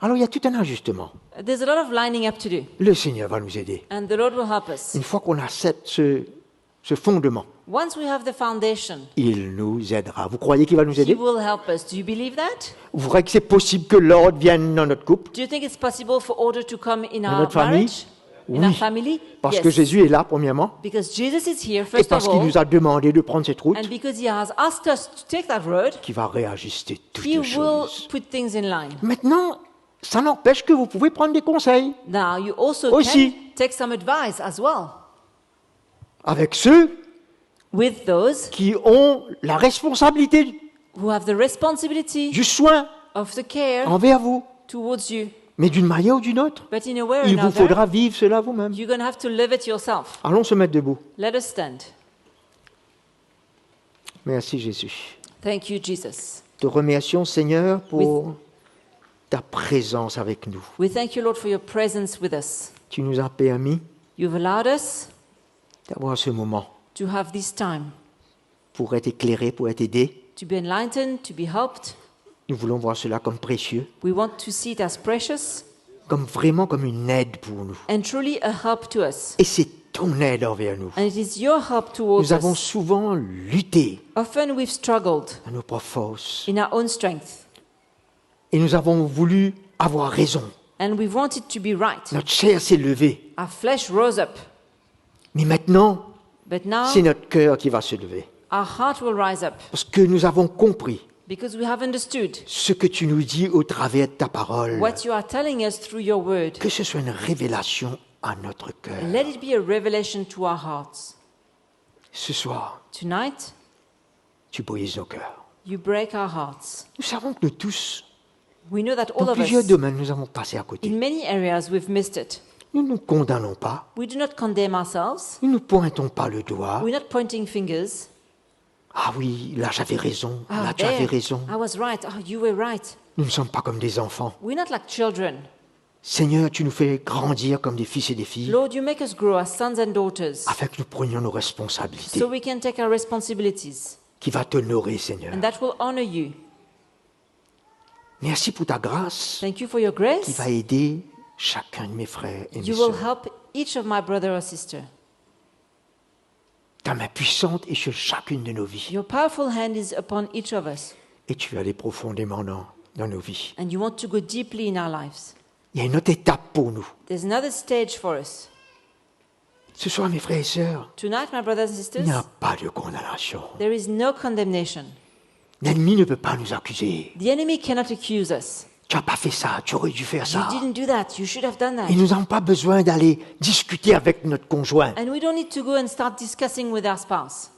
Alors il y a tout un ajustement. There's a lot of lining up to do, Le Seigneur va nous aider. and the Lord will help us. Une fois qu'on a ce fondement, Once we have the foundation, il nous aidera. Vous croyez qu'il va nous He aider? will help us. Do you believe that? Vous croyez que c'est possible que l'ordre vienne dans notre couple? Do you think it's possible for order to come in Dans our notre famille? marriage? In our Oui. family? Parce Yes. que Jésus est là, premièrement, Because Jesus is here, et first parce of qu'il all, nous a demandé de prendre cette route, and because He has asked us to take that road, qui va réajuster toutes He les will choses. put things in line. Maintenant, ça n'empêche que vous pouvez prendre des conseils. Now, you also Aussi. can take some advice as well. avec ceux with those qui ont la responsabilité who have the responsibility du soin of the care envers vous. towards you. Mais d'une manière ou d'une autre, But in a way or il vous another, faudra vivre cela vous-même. you're going to have to live it yourself. Allons se mettre debout. Let us stand. Merci Jésus. Thank you, Jesus. Te remercions Seigneur pour ta présence avec nous. We thank you, Lord, for your presence with us. Tu nous as permis You've allowed us d'avoir ce moment to have this time, pour être éclairé, pour être aidé. to be enlightened, to be helped. Nous voulons voir cela comme précieux, We want to see it as precious comme vraiment comme une aide pour nous. and truly a help to us. Et c'est ton aide envers nous. And it is your help towards Nous avons us. souvent lutté Often we've struggled à nos propres forces in our own strength, et nous avons voulu avoir raison. and we've wanted to be right. Notre chair s'est levée, Our flesh rose up. mais maintenant, But now c'est notre cœur qui va se lever. our heart will rise up Parce que nous avons compris because we have understood ce que tu nous dis au travers de ta parole. what you are telling us through your word. Que ce soit une révélation à notre cœur. Let it be a revelation to our hearts. Ce soir, Tonight, tu brises nos cœurs. you break our hearts. Nous savons que nous tous, We know that all dans of plusieurs us, domaines, nous avons passé à côté. in many areas, we've missed it. Nous ne nous condamnons pas. We do not condemn ourselves. Nous ne pointons pas le doigt. We're not pointing fingers. Ah oui, là j'avais raison. Ah, Là tu avais there, raison. I was right. Oh, you were right. Nous ne sommes pas comme des enfants. We're not like children. Seigneur, tu nous fais grandir comme des fils et des filles Lord, you make us grow as sons and daughters afin que nous prenions nos responsabilités. so we can take our responsibilities, Qui va t'honorer, Seigneur. and that will honor you. Merci pour ta grâce Thank you for your qui grace. va aider chacun de mes frères et mes You will sœurs. help each of my brother or sister. Ta main puissante est sur chacune de nos vies. Your powerful hand is upon each of us, Et tu vas aller profondément dans nos vies. and you want to go deeply in our lives. Il y a une autre étape pour nous. There's another stage for us. Ce soir, mes frères et sœurs, Tonight, my brothers and il sisters, n'y a pas de condamnation. there is no condemnation. L'ennemi ne peut pas nous accuser. The enemy cannot accuse us. Tu n'as pas fait ça, tu aurais dû faire You ça. didn't do that. You should have done that. Et nous n'avons pas besoin d'aller discuter avec notre conjoint And we don't need to go and start discussing with our spouse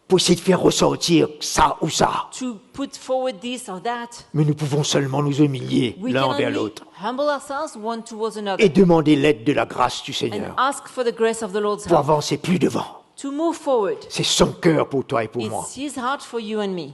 pour essayer de faire ressortir ça ou ça. to put forward this or that. Mais nous pouvons seulement nous humilier We l'un can envers only l'autre humble ourselves one towards another et demander l'aide de la grâce du and Seigneur ask for the grace of the Lord's pour help avancer plus devant. to move forward. C'est son cœur pour toi et pour moi. It's His heart for you and me.